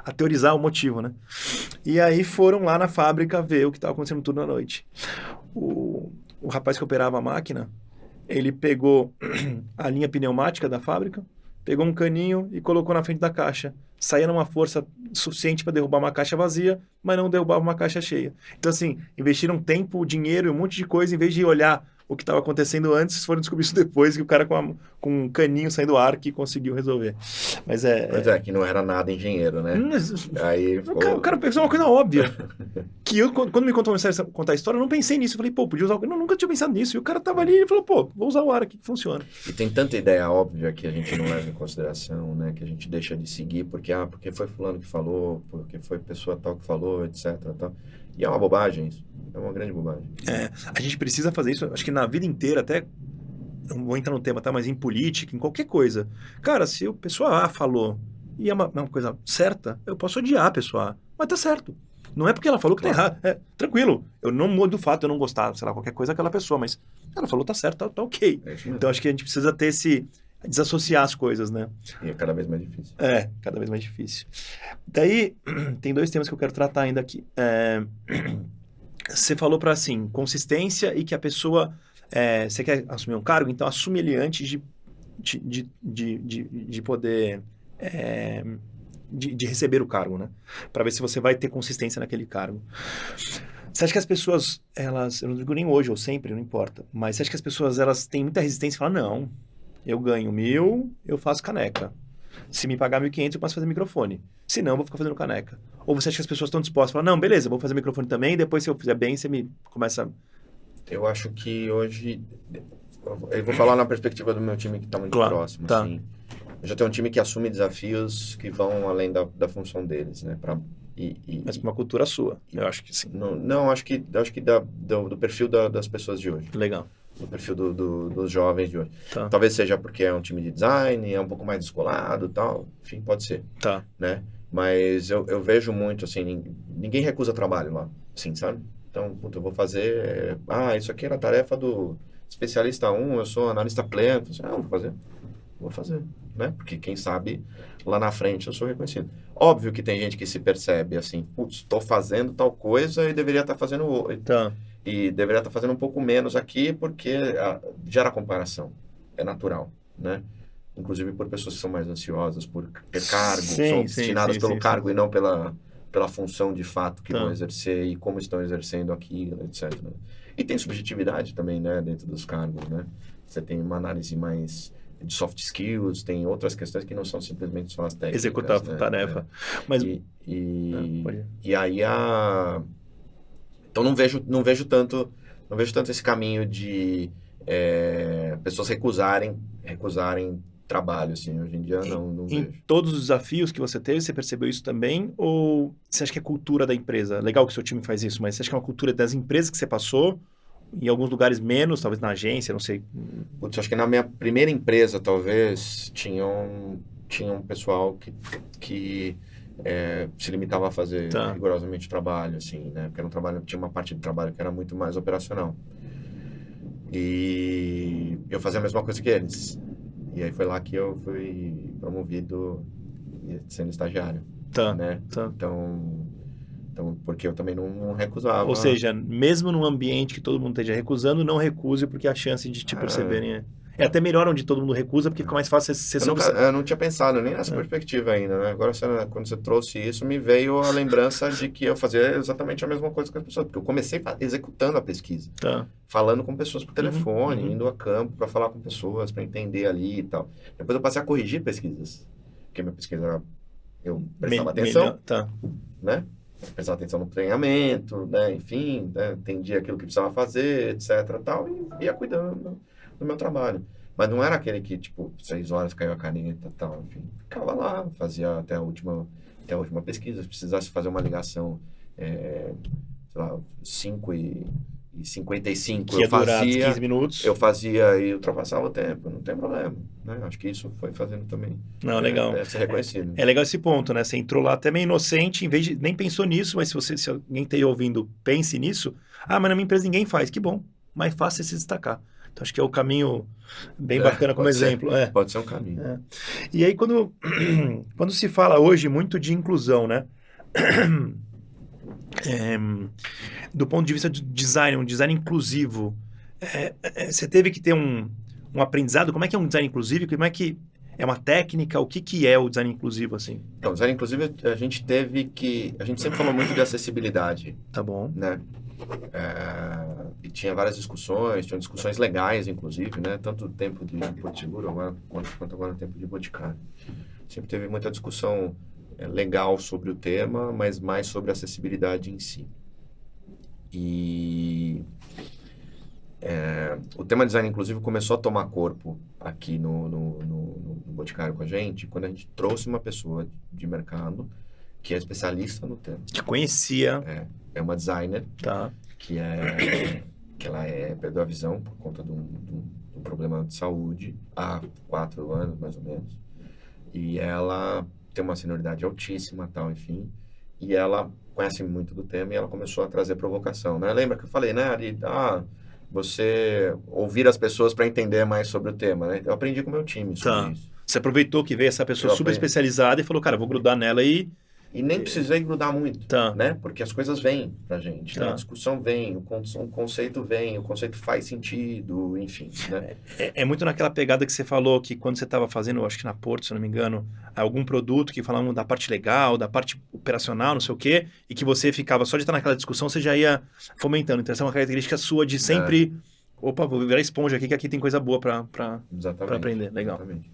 a teorizar o motivo, né? E aí foram lá na fábrica ver o que estava acontecendo no turno da noite. O rapaz que operava a máquina, ele pegou a linha pneumática da fábrica, pegou um caninho e colocou na frente da caixa. Saía numa força suficiente para derrubar uma caixa vazia, mas não derrubava uma caixa cheia. Então, assim, investiram tempo, dinheiro e um monte de coisa, em vez de olhar o que estava acontecendo antes, foram descobrir isso depois, que o cara com um caninho saindo do ar que conseguiu resolver. Mas que não era nada engenheiro, né? Aí ficou... O cara pensou uma coisa óbvia. Que eu, quando me começaram a contar a história, eu não pensei nisso. Eu falei, pô, podia usar... Eu nunca tinha pensado nisso. E o cara tava ali e falou, pô, vou usar o ar aqui que funciona. E tem tanta ideia óbvia que a gente não leva em consideração, né? Que a gente deixa de seguir porque foi fulano que falou, porque foi pessoa tal que falou, etc. Tal. E é uma bobagem isso. É uma grande bobagem. A gente precisa fazer isso, acho que na vida inteira, até... Não vou entrar no tema, tá? Mas em política, em qualquer coisa. Cara, se a pessoa A falou e é uma coisa certa, eu posso odiar a pessoa A, mas tá certo. Não é porque ela falou que tá errado. Tranquilo. Eu não mudo o fato de eu não gostar, sei lá, qualquer coisa daquela pessoa, mas ela falou tá certo, tá ok. Então acho que a gente precisa ter desassociar as coisas, né? E é cada vez mais difícil. Cada vez mais difícil. Daí, tem 2 temas que eu quero tratar ainda aqui. Você falou para, assim, consistência e que a pessoa... você quer assumir um cargo? Então, assume ele antes de poder... de receber o cargo, né? Para ver se você vai ter consistência naquele cargo. Você acha que as pessoas, eu não digo nem hoje ou sempre, não importa, mas você acha que as pessoas, elas têm muita resistência e falam, não, eu ganho 1.000, eu faço caneca. Se me pagar 1.500, eu posso fazer microfone. Se não, eu vou ficar fazendo caneca. Ou você acha que as pessoas estão dispostas a falar, não, beleza, eu vou fazer microfone também, e depois se eu fizer bem, você me começa... Eu acho que hoje... Eu vou falar na perspectiva do meu time que está muito próximo, tá. Assim. Eu já tenho um time que assume desafios que vão além da função deles, né? Mas uma cultura sua, eu acho que sim. Não, acho que do perfil das pessoas de hoje. Legal. Do perfil dos jovens de hoje. Tá. Talvez seja porque é um time de design, é um pouco mais descolado e tal. Enfim, pode ser. Tá. Né? Mas eu vejo muito, assim, ninguém recusa trabalho lá, assim, sabe? Então, eu vou fazer... isso aqui era a tarefa do especialista 1, eu sou analista pleno. Vou fazer, né? Porque quem sabe lá na frente eu sou reconhecido. Óbvio que tem gente que se percebe assim, putz, estou fazendo tal coisa e deveria estar fazendo outra. Tá. E deveria estar fazendo um pouco menos aqui porque gera comparação. É natural, né? Inclusive por pessoas que são mais ansiosas, por ter cargo, são destinadas pelo cargo e não pela função de fato que vão exercer e como estão exercendo aquilo, etc. E tem subjetividade também, né? Dentro dos cargos, né? Você tem uma análise mais... de soft skills, tem outras questões que não são simplesmente só as técnicas. Executar a tarefa. Mas... E aí Então não vejo tanto esse caminho de pessoas recusarem trabalho, assim, hoje em dia não vejo. Em todos os desafios que você teve, você percebeu isso também? Ou você acha que é cultura da empresa? Legal que o seu time faz isso, mas você acha que é uma cultura das empresas que você passou? Em alguns lugares menos, talvez na agência, não sei. Putz, acho que na minha primeira empresa, talvez, tinha um pessoal que se limitava a fazer rigorosamente o trabalho, assim, né? Porque era um trabalho, tinha uma parte do trabalho que era muito mais operacional. E eu fazia a mesma coisa que eles. E aí foi lá que eu fui promovido sendo estagiário. Né? Então, porque eu também não recusava. Ou seja, mesmo num ambiente que todo mundo esteja recusando, não recuse, porque a chance de te perceberem é até melhor onde todo mundo recusa, porque fica mais fácil você... Eu não tinha pensado nem nessa perspectiva ainda, né? Agora, quando você trouxe isso, me veio a lembrança de que eu fazia exatamente a mesma coisa que as pessoas, porque eu comecei executando a pesquisa. Falando com pessoas por telefone, indo a campo para falar com pessoas, para entender ali e tal. Depois eu passei a corrigir pesquisas, porque minha pesquisa eu prestava atenção, né? Prestava atenção no treinamento, né? Enfim, né? Entendia aquilo que precisava fazer, etc. Tal, e ia cuidando do meu trabalho. Mas não era aquele que, 6 horas caiu a caneta e tal, enfim. Ficava lá, fazia até a última pesquisa. Se precisasse fazer uma ligação, sei lá, 5h55, que ia durar 15 minutos. Eu fazia e ultrapassava o tempo, não tem problema, né? Acho que isso foi fazendo também. Não, legal. Ser reconhecido. É legal esse ponto, né? Você entrou lá até meio inocente, em vez de nem pensou nisso, mas se alguém está aí ouvindo, pense nisso. Mas na minha empresa ninguém faz, que bom. Mais fácil é se destacar. Então, acho que é o caminho bem bacana como exemplo. Pode ser um caminho. E aí, quando se fala hoje muito de inclusão, né? Do ponto de vista de design, um design inclusivo, você teve que ter um aprendizado. Como é que é um design inclusivo? Como é que é uma técnica? O que é o design inclusivo, assim? Então, design inclusivo, a gente sempre falou muito de acessibilidade. Tá bom. Né? E tinha várias discussões, tinham discussões legais, inclusive, né? Tanto o tempo de Porto Seguro quanto agora o tempo de Boticário. Sempre teve muita discussão legal sobre o tema, mas mais sobre a acessibilidade em si. E o tema design inclusivo começou a tomar corpo aqui no Boticário com a gente, quando a gente trouxe uma pessoa de mercado que é especialista no tema. Que conhecia. É uma designer. Tá. Que ela perdeu a visão por conta de um problema de saúde há 4 anos, mais ou menos. E ela tem uma senioridade altíssima, tal, enfim. E ela conhece muito do tema e ela começou a trazer provocação, né? Lembra que eu falei, né, Ari? Você ouvir as pessoas para entender mais sobre o tema, né? Eu aprendi com o meu time sobre isso. Você aproveitou que veio essa pessoa super especializada e falou, cara, vou grudar nela e nem precisei grudar muito, né? Porque as coisas vêm pra gente, né? A discussão vem, o conceito vem, o conceito faz sentido, enfim, né? É muito naquela pegada que você falou que quando você estava fazendo, acho que na Porto, se eu não me engano, algum produto que falavam da parte legal, da parte operacional, não sei o quê, e que você ficava só de estar naquela discussão, você já ia fomentando. Então, essa é uma característica sua de sempre, opa, vou virar esponja aqui, que aqui tem coisa boa para aprender. Legal. Exatamente.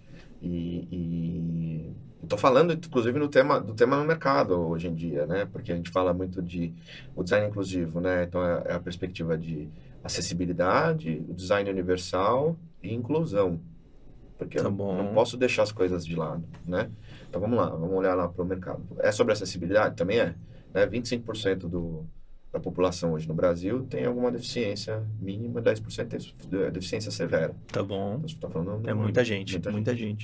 Estou falando, inclusive, do tema no mercado hoje em dia, né? Porque a gente fala muito de o design inclusivo, né? Então, é a perspectiva de acessibilidade, o design universal e inclusão. Porque eu não posso deixar as coisas de lado, né? Então, vamos lá, vamos olhar lá para o mercado. É sobre acessibilidade? Também é. Né? 25% da população hoje no Brasil tem alguma deficiência mínima, 10% tem deficiência severa. Tá bom. Então, você tá falando, muita gente.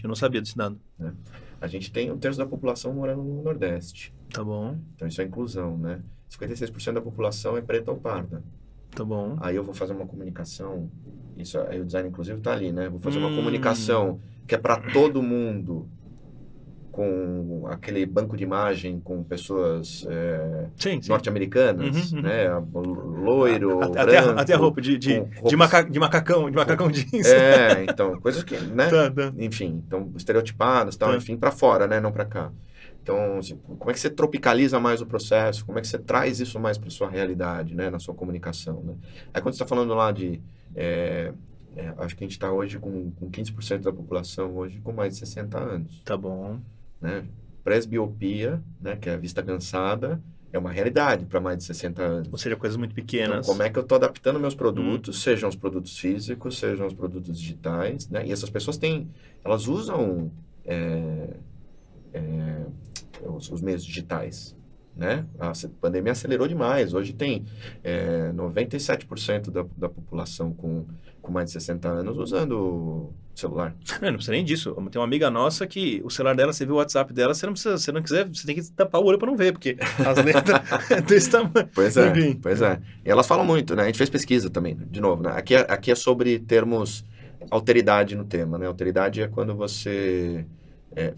Eu não sabia desse dado. Né? A gente tem 1/3 da população morando no Nordeste. Tá bom. Então, isso é inclusão, né? 56% da população é preta ou parda. Tá bom. Aí eu vou fazer uma comunicação, aí o design inclusive tá ali, né? Vou fazer uma comunicação que é para todo mundo, com aquele banco de imagem com pessoas norte-americanas, né? Loiro, branco, até a roupa de macacão jeans. Então, coisas que, né? Enfim, então, estereotipadas, tal, enfim, para fora, né? Não para cá. Então, assim, como é que você tropicaliza mais o processo? Como é que você traz isso mais para sua realidade, né? Na sua comunicação, né? Aí, quando você está falando lá de... acho que a gente está hoje com 15% da população hoje com mais de 60 anos. Tá bom. Né? Presbiopia, né? Que é a vista cansada, é uma realidade para mais de 60 anos. Ou seja, coisas muito pequenas. Então, como é que eu estou adaptando meus produtos, sejam os produtos físicos, sejam os produtos digitais, né? E essas pessoas elas usam os meios digitais, né? A pandemia acelerou demais. Hoje tem 97% da população com mais de 60 anos usando celular. Não precisa nem disso. Tem uma amiga nossa que o celular dela, você viu o WhatsApp dela, você não quiser, você tem que tapar o olho para não ver, porque as letras desse tamanho. Pois é. E elas falam muito, né? A gente fez pesquisa também, de novo, né? Aqui é sobre termos alteridade no tema, né? Alteridade é quando você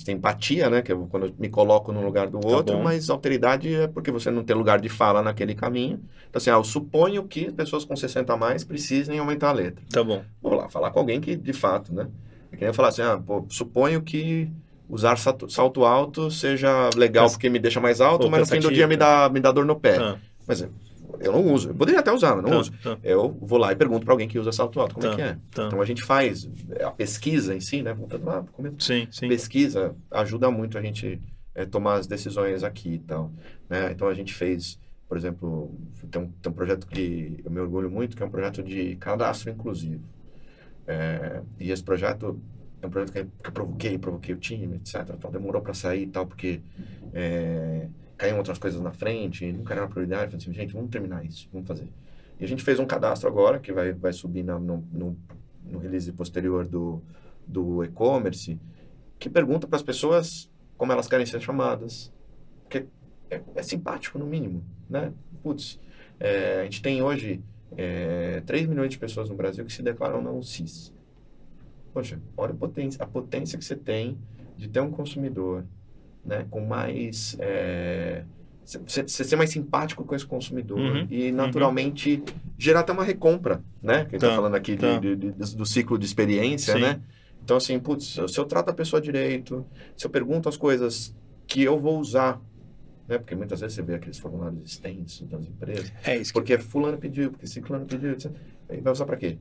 tem empatia, né? Que é quando eu me coloco no lugar do outro, mas alteridade é porque você não tem lugar de fala naquele caminho. Então, assim, eu suponho que pessoas com 60 a mais precisem aumentar a letra. Tá bom. Vou lá, falar com alguém que, de fato, né? É que nem eu falar assim, suponho que usar salto alto seja legal porque me deixa mais alto, mas no fim do dia me dá dor no pé. Mas eu não uso. Eu poderia até usar, mas não uso. Eu vou lá e pergunto para alguém que usa salto alto como é que é. Então, a gente faz a pesquisa em si, né? Voltando lá pro começo. Sim. Pesquisa ajuda muito a gente tomar as decisões aqui e tal. Né? Então, a gente fez, por exemplo, tem um projeto que eu me orgulho muito, que é um projeto de cadastro inclusivo. E esse projeto é um projeto que eu provoquei o time, etc. Então, demorou para sair e tal, porque caíam outras coisas na frente, nunca era uma prioridade. Falei assim, gente, vamos terminar isso, vamos fazer. E a gente fez um cadastro agora, que vai subir no release posterior do e-commerce, que pergunta para as pessoas como elas querem ser chamadas. Porque é simpático, no mínimo, né? Putz, a gente tem hoje 3 milhões de pessoas no Brasil que se declaram não cis. Poxa, olha a potência que você tem de ter um consumidor, né, com mais... Você ser mais simpático com esse consumidor e, naturalmente, gerar até uma recompra, né? Que a gente tá falando aqui do ciclo de experiência, Sim. né? Então, assim, putz, se eu trato a pessoa direito, se eu pergunto as coisas que eu vou usar, né? Porque muitas vezes você vê aqueles formulários extensos das empresas. Isso porque fulano pediu, porque ciclano pediu, etc. Aí vai usar para quê?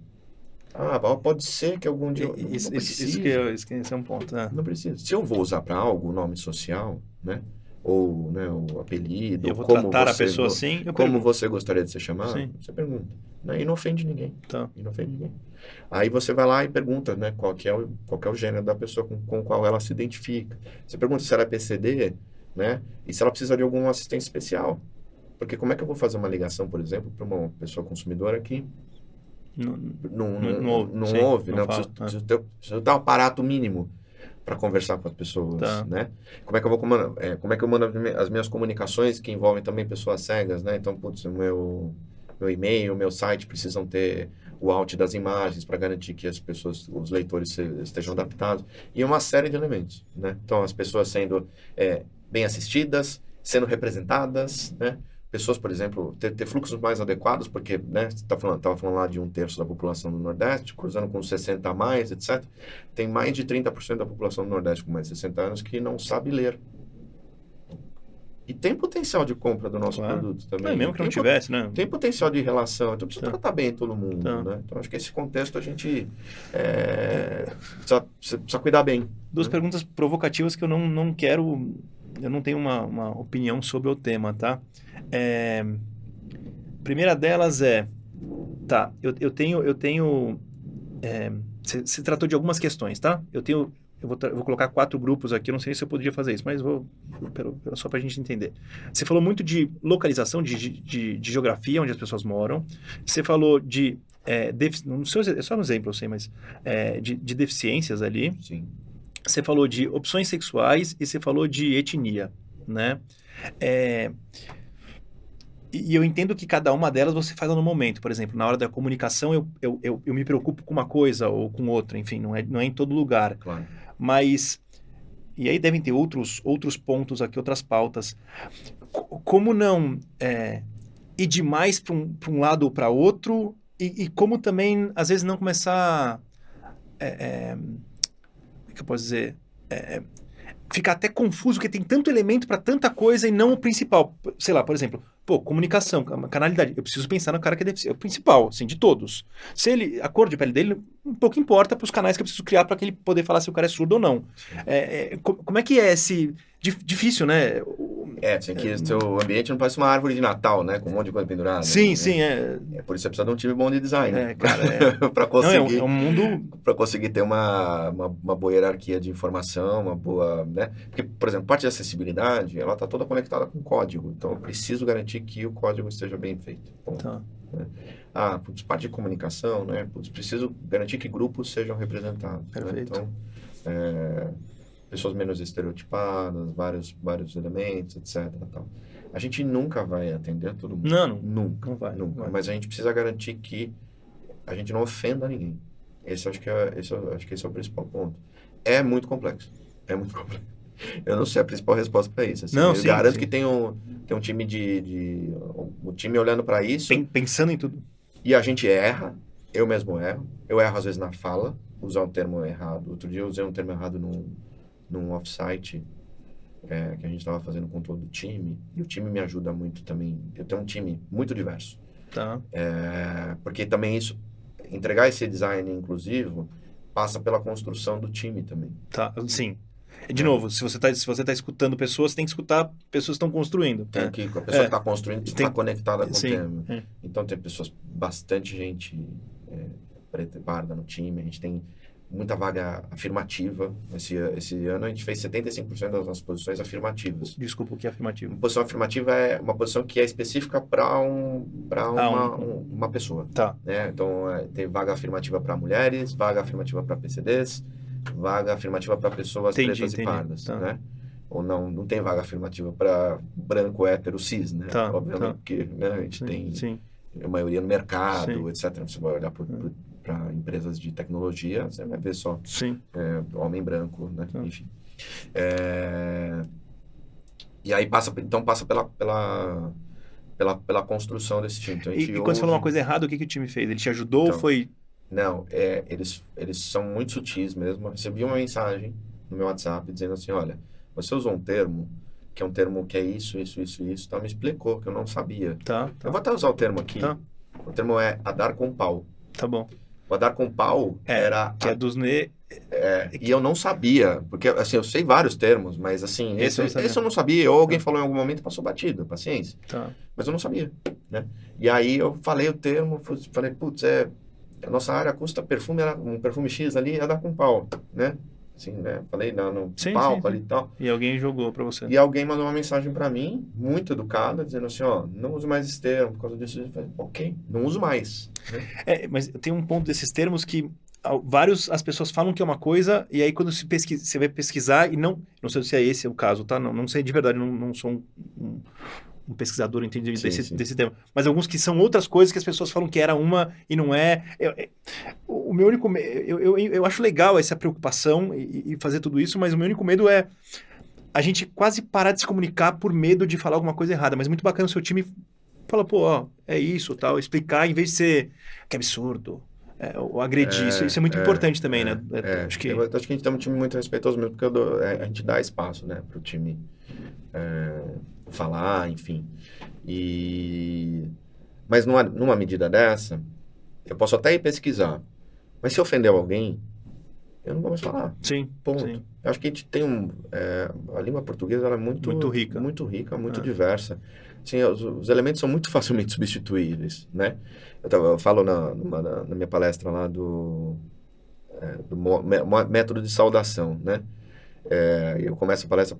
Pode ser que algum dia... Isso que esse é um ponto, né? Não precisa. Se eu vou usar para algo, o nome social, né? Ou, né, o apelido, eu vou como tratar você, a pessoa assim, como você gostaria de ser chamado, Sim. você pergunta. Né? E não ofende ninguém. Tá. E não ofende ninguém. Aí você vai lá e pergunta, né, qual que é o gênero da pessoa com o qual ela se identifica. Você pergunta se ela é PCD, né? E se ela precisa de alguma assistência especial. Porque como é que eu vou fazer uma ligação, por exemplo, para uma pessoa consumidora que não ouve, não né? Preciso ter um aparato mínimo para conversar com as pessoas, né? Como é que eu mando as minhas comunicações que envolvem também pessoas cegas, né? Então, putz, meu e-mail, meu site precisam ter o out das imagens para garantir que os leitores estejam adaptados e uma série de elementos, né? Então, as pessoas sendo bem assistidas, sendo representadas, né? Pessoas, por exemplo, ter fluxos mais adequados, porque, né, você estava falando lá de 1/3 da população do Nordeste, cruzando com 60 a mais, etc. Tem mais de 30% da população do Nordeste com mais de 60 anos que não sabe ler. E tem potencial de compra do nosso produto também. Mesmo que não tivesse, né? Tem potencial de relação. Então, precisa tratar bem todo mundo, né? Então, acho que esse contexto a gente precisa cuidar bem. Duas perguntas provocativas que eu não quero... Eu não tenho uma opinião sobre o tema, tá? Primeira delas tá, eu tenho você tratou de algumas questões, tá? Eu vou colocar 4 grupos aqui, eu não sei se eu poderia fazer isso, mas só pra gente entender. Você falou muito de localização, de geografia, onde as pessoas moram. Você falou não sei, é só um exemplo, eu sei, mas de deficiências ali. Sim. Você falou de opções sexuais e você falou de etnia, né? E eu entendo que cada uma delas você faz no momento. Por exemplo, na hora da comunicação eu me preocupo com uma coisa ou com outra. Enfim, não é em todo lugar. Claro. Mas... E aí devem ter outros pontos aqui, outras pautas. Como não ir demais para um lado ou para outro e como também, às vezes, não começar... que eu posso dizer, ficar até confuso, porque tem tanto elemento para tanta coisa e não o principal. Sei lá, por exemplo, comunicação, canalidade. Eu preciso pensar no cara que é deficiente. É o principal, assim, de todos. A cor de pele dele, um pouco importa para os canais que eu preciso criar para que ele poder falar se o cara é surdo ou não. Como é que é esse... Difícil, né? Que o seu ambiente não parece uma árvore de Natal, né? Com um monte de coisa pendurada. Sim, né? sim, por isso você precisa de um time bom de design. Cara, para conseguir... Não, é um mundo... Para conseguir ter uma boa hierarquia de informação, uma boa... Né? Porque, por exemplo, parte de acessibilidade, ela está toda conectada com código. Então, eu preciso garantir que o código esteja bem feito. Tá. Né? Parte de comunicação, né? Preciso garantir que grupos sejam representados. Perfeito. Né? Então, pessoas menos estereotipadas, vários elementos, etc. Tal. A gente nunca vai atender todo mundo. Nunca. Não vai. Mas a gente precisa garantir que a gente não ofenda ninguém. Acho que esse é o principal ponto. É muito complexo. Eu não sei a principal resposta para isso. Assim, eu garanto que tem um time um time olhando para isso. Pensando em tudo. E a gente erra. Eu mesmo erro. Eu erro às vezes na fala, usar um termo errado. Outro dia eu usei um termo errado num offsite que a gente estava fazendo com todo o time. E o time me ajuda muito também. Eu tenho um time muito diverso. Tá. Porque também entregar esse design inclusivo passa pela construção do time também. Tá, sim. De novo, se você tá escutando pessoas, você tem que escutar pessoas que estão construindo. A pessoa que está construindo está conectada com o tema. Então, tem bastante gente preta e parda no time. A gente tem muita vaga afirmativa. Esse ano a gente fez 75% das nossas posições afirmativas. Desculpa, o que é afirmativo? Uma posição afirmativa é uma posição que é específica para uma pessoa. Tá. Né? Então, tem vaga afirmativa para mulheres, vaga afirmativa para PCDs, vaga afirmativa para pessoas pretas e pardas. Tá. Né? Ou não tem vaga afirmativa para branco, hétero, cis, né? Tá, obviamente, porque né, a gente tem a maioria no mercado, Sim. etc. Você vai olhar para empresas de tecnologia, você vai ver só Sim. homem branco, né? Tá. Enfim. E aí passa pela construção desse time. Então, a gente E quando você falou uma hoje... coisa errada, o que o time fez? Ele te ajudou ou Então, foi... não, eles são muito sutis mesmo. Eu recebi uma mensagem no meu WhatsApp dizendo assim, olha, você usou um termo, que é um termo que é isso, tá? Me explicou, que eu não sabia. Tá. Eu vou até usar o termo aqui. Tá. O termo é adar com pau. Tá bom. O adar com pau era... Que é dos... E eu não sabia, porque assim, eu sei vários termos, mas assim, esse eu não sabia, ou alguém falou em algum momento e passou batido, paciência. Tá. Mas eu não sabia, né? E aí eu falei o termo, falei, putz, a nossa área custa perfume, um perfume X ali, é dar com pau, né? Assim, né? Falei no palco ali e tal. E alguém jogou pra você. E alguém mandou uma mensagem pra mim, muito educada, dizendo assim, ó, não uso mais esse termo, por causa disso. Eu falei, ok, não uso mais. Né? Mas tem um ponto desses termos que as pessoas falam que é uma coisa, e aí quando você vai pesquisar, e não sei se é esse o caso, tá? Não sei de verdade, não sou um pesquisador entendido desse tema. Mas alguns que são outras coisas que as pessoas falam que era uma e não é. O meu único... Eu acho legal essa preocupação e fazer tudo isso, mas o meu único medo é a gente quase parar de se comunicar por medo de falar alguma coisa errada. Mas muito bacana o seu time falar, pô, ó, é isso, tal, explicar, em vez de ser que absurdo. Ou agredir, isso é muito importante também, né? Acho que a gente tem um time muito respeitoso mesmo, porque a gente dá espaço, né, para o time falar, enfim. Mas numa medida dessa, eu posso até ir pesquisar, mas se ofendeu alguém, eu não vou mais falar. Sim, ponto. sim. Eu acho que a gente tem a língua portuguesa ela é muito rica, muito diversa. Assim, os elementos são muito facilmente substituíveis, né? Eu falo na minha palestra lá do método de saudação, né? Eu começo a palestra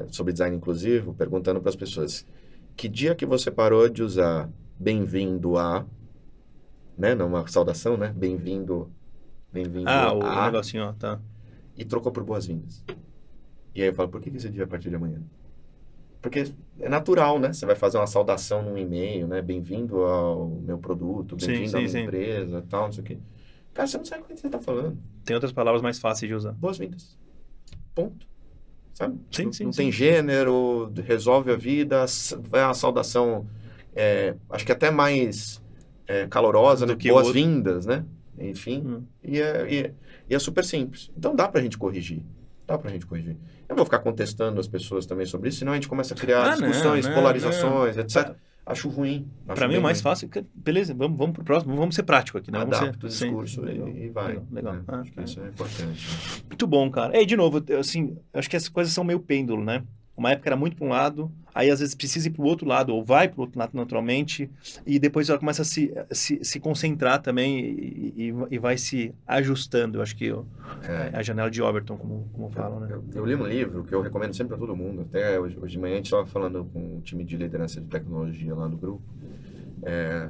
sobre design inclusivo perguntando para as pessoas que dia que você parou de usar bem-vindo a, né? Não uma saudação, né? Bem-vindo o negocinho, ó, tá. E trocou por boas-vindas. E aí eu falo, por que esse dia é a partir de amanhã? Porque é natural, né? Você vai fazer uma saudação num e-mail, né? Bem-vindo ao meu produto, bem-vindo à minha empresa, tal, não sei o quê. Cara, você não sabe o que você está falando. Tem outras palavras mais fáceis de usar. Boas-vindas. Ponto. Sabe? Não Sim. tem gênero, resolve a vida, vai uma saudação, acho que até mais calorosa, né? Boas-vindas, né? Enfim, e é super simples. Então dá pra gente corrigir. Eu vou ficar contestando as pessoas também sobre isso, senão a gente começa a criar discussões, polarizações, etc. Acho ruim. Para mim é mais fácil. Beleza, vamos pro próximo, vamos ser prático aqui, né? Adapta o discurso e vai. Legal. Acho que isso é importante. Muito bom, cara. E de novo, assim, acho que as coisas são meio pêndulo, né? Uma época era muito para um lado, aí às vezes precisa ir para o outro lado, ou vai para o outro lado naturalmente, e depois ela começa a se concentrar também e vai se ajustando. Eu acho que a janela de Overton, como falam, né? Eu li um livro que eu recomendo sempre para todo mundo. Até hoje de manhã a gente estava falando com um time de liderança de tecnologia lá no grupo,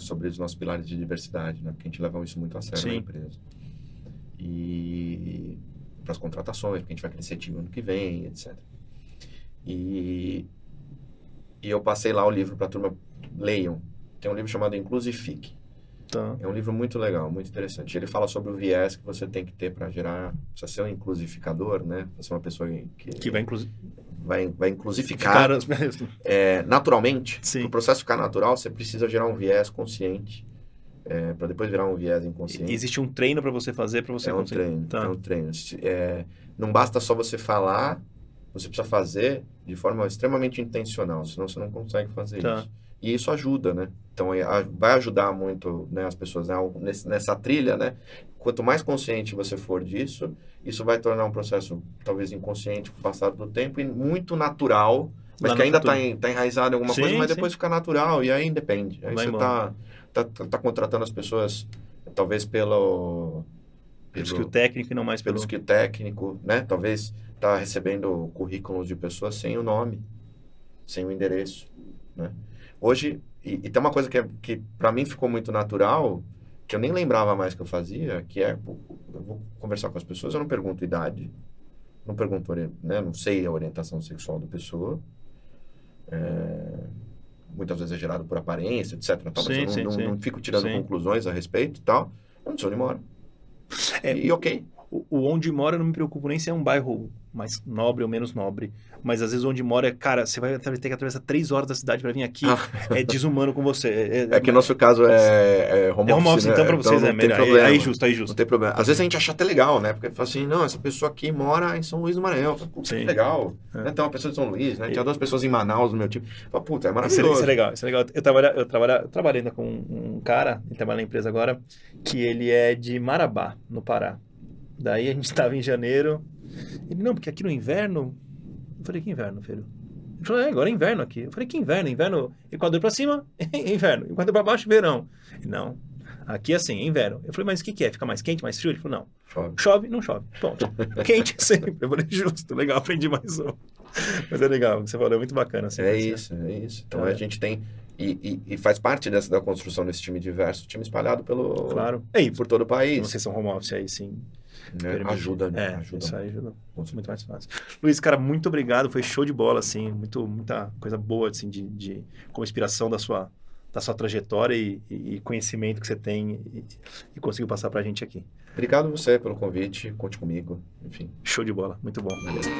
sobre os nossos pilares de diversidade, né? Porque a gente leva isso muito a sério na empresa. E para as contratações, porque a gente vai crescer time ano que vem, etc. E eu passei lá o livro para a turma, leiam. Tem um livro chamado Inclusifique. Tá. É um livro muito legal, muito interessante. Ele fala sobre o viés que você tem que ter para gerar, precisa ser um inclusificador, né? Para ser uma pessoa que vai inclusificar naturalmente. Para o processo ficar natural, você precisa gerar um viés consciente, para depois virar um viés inconsciente. Existe um treino para você fazer, para você conseguir. É um treino. Não basta só você falar, você precisa fazer de forma extremamente intencional, senão você não consegue fazer isso. E isso ajuda, né? Então, vai ajudar muito, né, as pessoas, né, nessa trilha, né? Quanto mais consciente você for disso, isso vai tornar um processo talvez inconsciente com o passar do tempo e muito natural, mas que ainda está enraizado em alguma coisa, mas depois fica natural e aí independe. Aí você está contratando as pessoas talvez pelo skill técnico e não mais pelo skill técnico, né? Talvez está recebendo currículos de pessoas sem o nome, sem o endereço, né? Hoje, e tem uma coisa que para mim ficou muito natural, que eu nem lembrava mais que eu fazia, que eu vou conversar com as pessoas, eu não pergunto idade, não pergunto, né? Não sei a orientação sexual da pessoa, muitas vezes é gerado por aparência, etc. Tal, Sim, mas eu sim. não fico tirando Sim. conclusões a respeito e tal. Eu não sei onde mora. É, E ok. o onde mora eu não me preocupo nem se é um bairro mais nobre ou menos nobre. Mas às vezes onde mora, cara, você vai ter que atravessar 3 horas da cidade pra vir aqui. É desumano com você. É que o nosso caso é home É home office, né? então pra vocês não é tem melhor. problema. Aí justo. Não tem problema. Às vezes a gente acha até legal, né? Porque fala assim, não, essa pessoa aqui mora em São Luís do Maranhão. Fala, puta, que Sim. legal. É. Né? Tem uma pessoa de São Luís, né? Tinha 2 pessoas em Manaus do meu tipo. Fala, puta, é Isso maravilhoso. é legal, isso é legal. Eu trabalhei ainda com um cara, ele trabalha na empresa agora, que ele é de Marabá, no Pará. Daí a gente estava em janeiro. Ele, não, porque aqui no inverno. Eu falei, que inverno, filho? Ele falou, agora é inverno aqui. Eu falei, que inverno? Inverno, Equador pra cima, é inverno. Equador pra baixo, verão. Ele, não, aqui é assim, é inverno. Eu falei, mas o que é? Fica mais quente, mais frio? Ele falou, não. Chove. Chove, não chove. Ponto. Quente sempre. Eu falei, justo, legal, aprendi mais um. Mas é legal, o que você falou, é muito bacana. Assim, É isso. Então a gente tem... E faz parte da construção desse time diverso, time espalhado Claro. por todo o país. Vocês são home office aí, sim. Né? Ajuda. Isso aí ajuda. Muito mais fácil. Luiz, cara, muito obrigado. Foi show de bola, assim. Muita coisa boa, assim, como inspiração da sua trajetória e conhecimento que você tem e conseguiu passar pra gente aqui. Obrigado você pelo convite. Conte comigo. Enfim. Show de bola. Muito bom. Beleza.